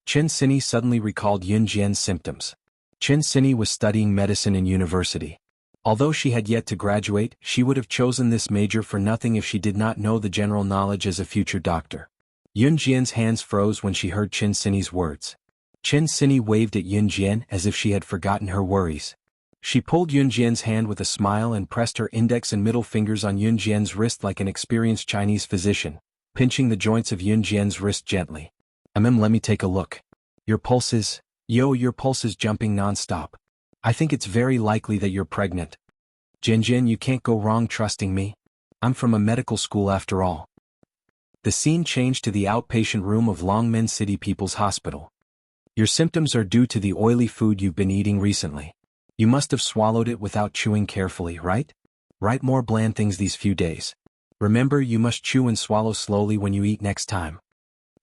Chen Sini suddenly recalled Yun Jian's symptoms. Chen Sini was studying medicine in university. Although she had yet to graduate, she would have chosen this major for nothing if she did not know the general knowledge as a future doctor. Yun Jian's hands froze when she heard Chen Sini's words. Chen Sini waved at Yun Jian as if she had forgotten her worries. She pulled Yun Jian's hand with a smile and pressed her index and middle fingers on Yun Jian's wrist like an experienced Chinese physician, pinching the joints of Yun Jian's wrist gently. Let me take a look. Your pulse is jumping non-stop. I think it's very likely that you're pregnant. Jian, you can't go wrong trusting me. I'm from a medical school after all. The scene changed to the outpatient room of Longmen City People's Hospital. Your symptoms are due to the oily food you've been eating recently. You must have swallowed it without chewing carefully, right? Write more bland things these few days. Remember, you must chew and swallow slowly when you eat next time.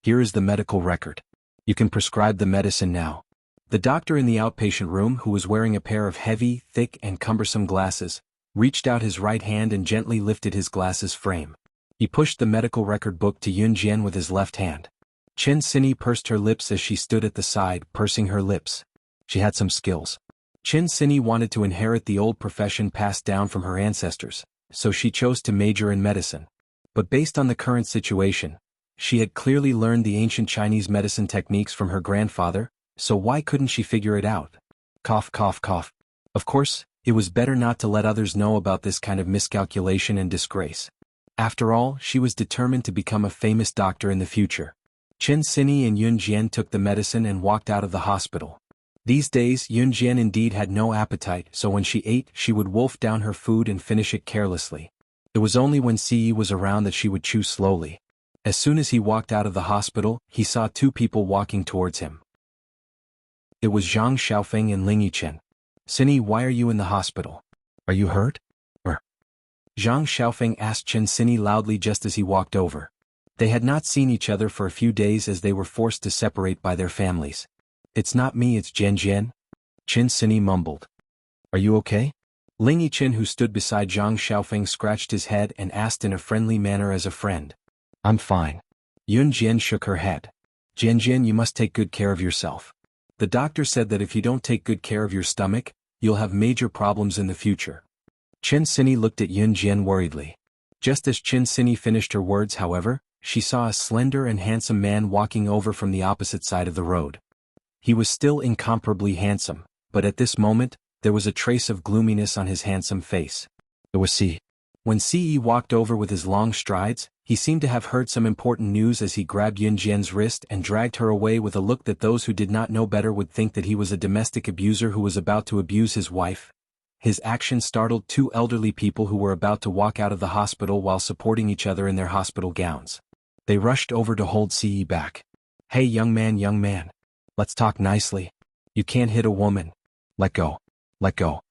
Here is the medical record. You can prescribe the medicine now. The doctor in the outpatient room, who was wearing a pair of heavy, thick, and cumbersome glasses, reached out his right hand and gently lifted his glasses frame. He pushed the medical record book to Yun Jian with his left hand. Chen Sini pursed her lips as she stood at the side, pursing her lips. She had some skills. Chen Sini wanted to inherit the old profession passed down from her ancestors, so she chose to major in medicine. But based on the current situation, she had clearly learned the ancient Chinese medicine techniques from her grandfather, so why couldn't she figure it out? Cough, cough, cough. Of course, It was better not to let others know about this kind of miscalculation and disgrace. After all, she was determined to become a famous doctor in the future. Chen Xinyi and Yun Jian took the medicine and walked out of the hospital. These days Yun Jian indeed had no appetite, so when she ate she would wolf down her food and finish it carelessly. It was only when Siyi was around that she would chew slowly. As soon as he walked out of the hospital, he saw two people walking towards him. It was Zhang Xiaofeng and Ling Yichen. "Xinyi, why are you in the hospital? Are you hurt? Or?" Zhang Xiaofeng asked Chen Xinyi loudly just as he walked over. They had not seen each other for a few days as they were forced to separate by their families. "It's not me, it's Jian Jian," Chen Xinyi mumbled. "Are you okay?" Ling Yichen, who stood beside Zhang Xiaofeng, scratched his head and asked in a friendly manner as a friend. "I'm fine." Yun Jian shook her head. "Jian Jian, you must take good care of yourself. The doctor said that if you don't take good care of your stomach, you'll have major problems in the future." Chen Xinyi looked at Yun Jian worriedly. Just as Chen Xinyi finished her words, however, she saw a slender and handsome man walking over from the opposite side of the road. He was still incomparably handsome, but at this moment, there was a trace of gloominess on his handsome face. It was Si. When Si walked over with his long strides, he seemed to have heard some important news as he grabbed Yun Jian's wrist and dragged her away with a look that those who did not know better would think that he was a domestic abuser who was about to abuse his wife. His action startled two elderly people who were about to walk out of the hospital while supporting each other in their hospital gowns. They rushed over to hold Si back. "Hey, young man. Let's talk nicely. You can't hit a woman. Let go. Let go."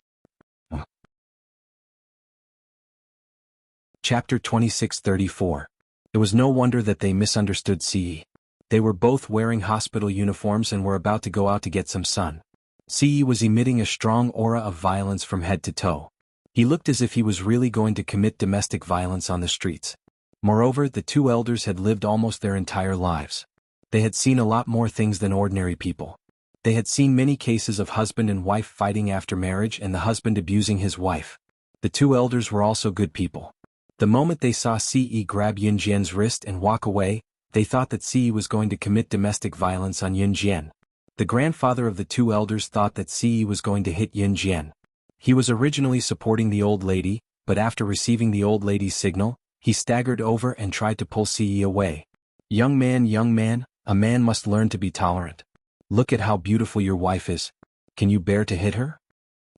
Chapter 26:34. It was no wonder that they misunderstood Si. They were both wearing hospital uniforms and were about to go out to get some sun. Si was emitting a strong aura of violence from head to toe. He looked as if he was really going to commit domestic violence on the streets. Moreover, the two elders had lived almost their entire lives. They had seen a lot more things than ordinary people. They had seen many cases of husband and wife fighting after marriage and the husband abusing his wife. The two elders were also good people. The moment they saw Si grab Yun Jian's wrist and walk away, they thought that Si was going to commit domestic violence on Yun Jian. The grandfather of the two elders thought that Si was going to hit Yun Jian. He was originally supporting the old lady, but after receiving the old lady's signal, he staggered over and tried to pull Si away. Young man, a man must learn to be tolerant. Look at how beautiful your wife is. Can you bear to hit her?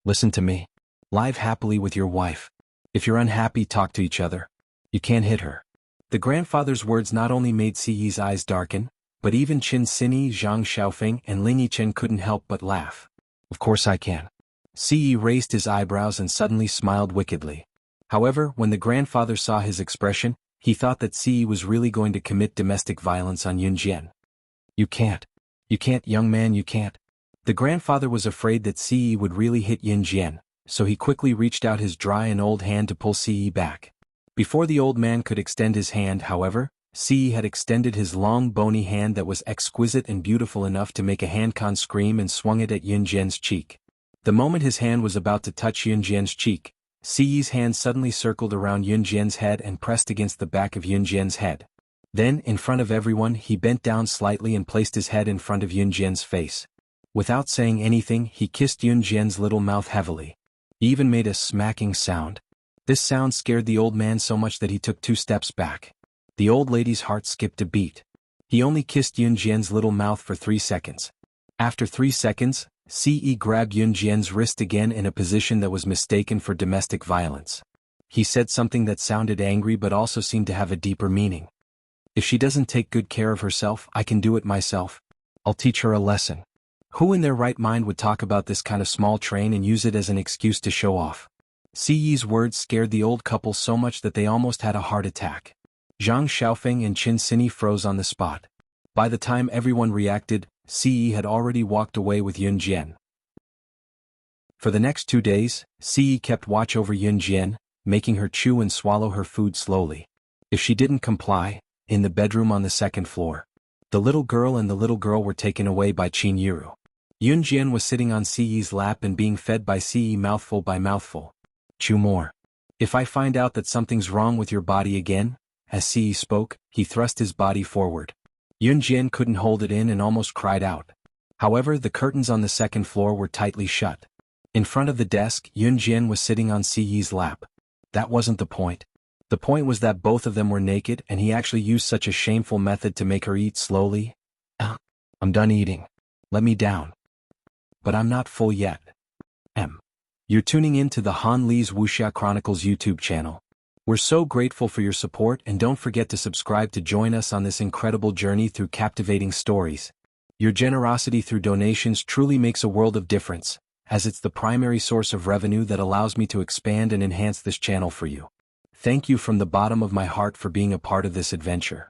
Listen to me. Live happily with your wife. If you're unhappy, talk to each other. You can't hit her." The grandfather's words not only made Siyi's eyes darken, but even Chen Xinyi, Zhang Xiaofeng, and Ling Yichen couldn't help but laugh. "Of course I can." Siyi raised his eyebrows and suddenly smiled wickedly. However, when the grandfather saw his expression, he thought that Siyi was really going to commit domestic violence on Yun Jian. You can't, young man, you can't." The grandfather was afraid that Siyi would really hit Yun Jian, so he quickly reached out his dry and old hand to pull Siyi back. Before the old man could extend his hand, however, Siyi had extended his long bony hand that was exquisite and beautiful enough to make a Hankan scream and swung it at Yun Jian's cheek. The moment his hand was about to touch Yun Jian's cheek, Siyi's hand suddenly circled around Yun Jian's head and pressed against the back of Yun Jian's head. Then, in front of everyone, he bent down slightly and placed his head in front of Yun Jian's face. Without saying anything, he kissed Yun Jian's little mouth heavily. He even made a smacking sound. This sound scared the old man so much that he took 2 steps back. The old lady's heart skipped a beat. He only kissed Yun Jian's little mouth for 3 seconds. After 3 seconds, Ce grabbed Yun Jian's wrist again in a position that was mistaken for domestic violence. He said something that sounded angry but also seemed to have a deeper meaning. "If she doesn't take good care of herself, I can do it myself. I'll teach her a lesson." Who in their right mind would talk about this kind of small train and use it as an excuse to show off? Siyi's words scared the old couple so much that they almost had a heart attack. Zhang Xiaofeng and Chen Xinyi froze on the spot. By the time everyone reacted, Siyi had already walked away with Yun Jian. For the next 2 days, Siyi kept watch over Yun Jian, making her chew and swallow her food slowly. If she didn't comply, in the bedroom on the 2nd floor, the little girl and the little girl were taken away by Qin Yiru. Yun Jian was sitting on Siyi's lap and being fed by Siyi mouthful by mouthful. "Chew more. If I find out that something's wrong with your body again," as Siyi spoke, he thrust his body forward. Yun Jian couldn't hold it in and almost cried out. However, the curtains on the 2nd floor were tightly shut. In front of the desk, Yun Jian was sitting on Si Yi's lap. That wasn't the point. The point was that both of them were naked and he actually used such a shameful method to make her eat slowly. I'm done eating. Let me down. But I'm not full yet. You're tuning in to the Han Li's Wuxia Chronicles YouTube channel. We're so grateful for your support, and don't forget to subscribe to join us on this incredible journey through captivating stories. Your generosity through donations truly makes a world of difference, as it's the primary source of revenue that allows me to expand and enhance this channel for you. Thank you from the bottom of my heart for being a part of this adventure.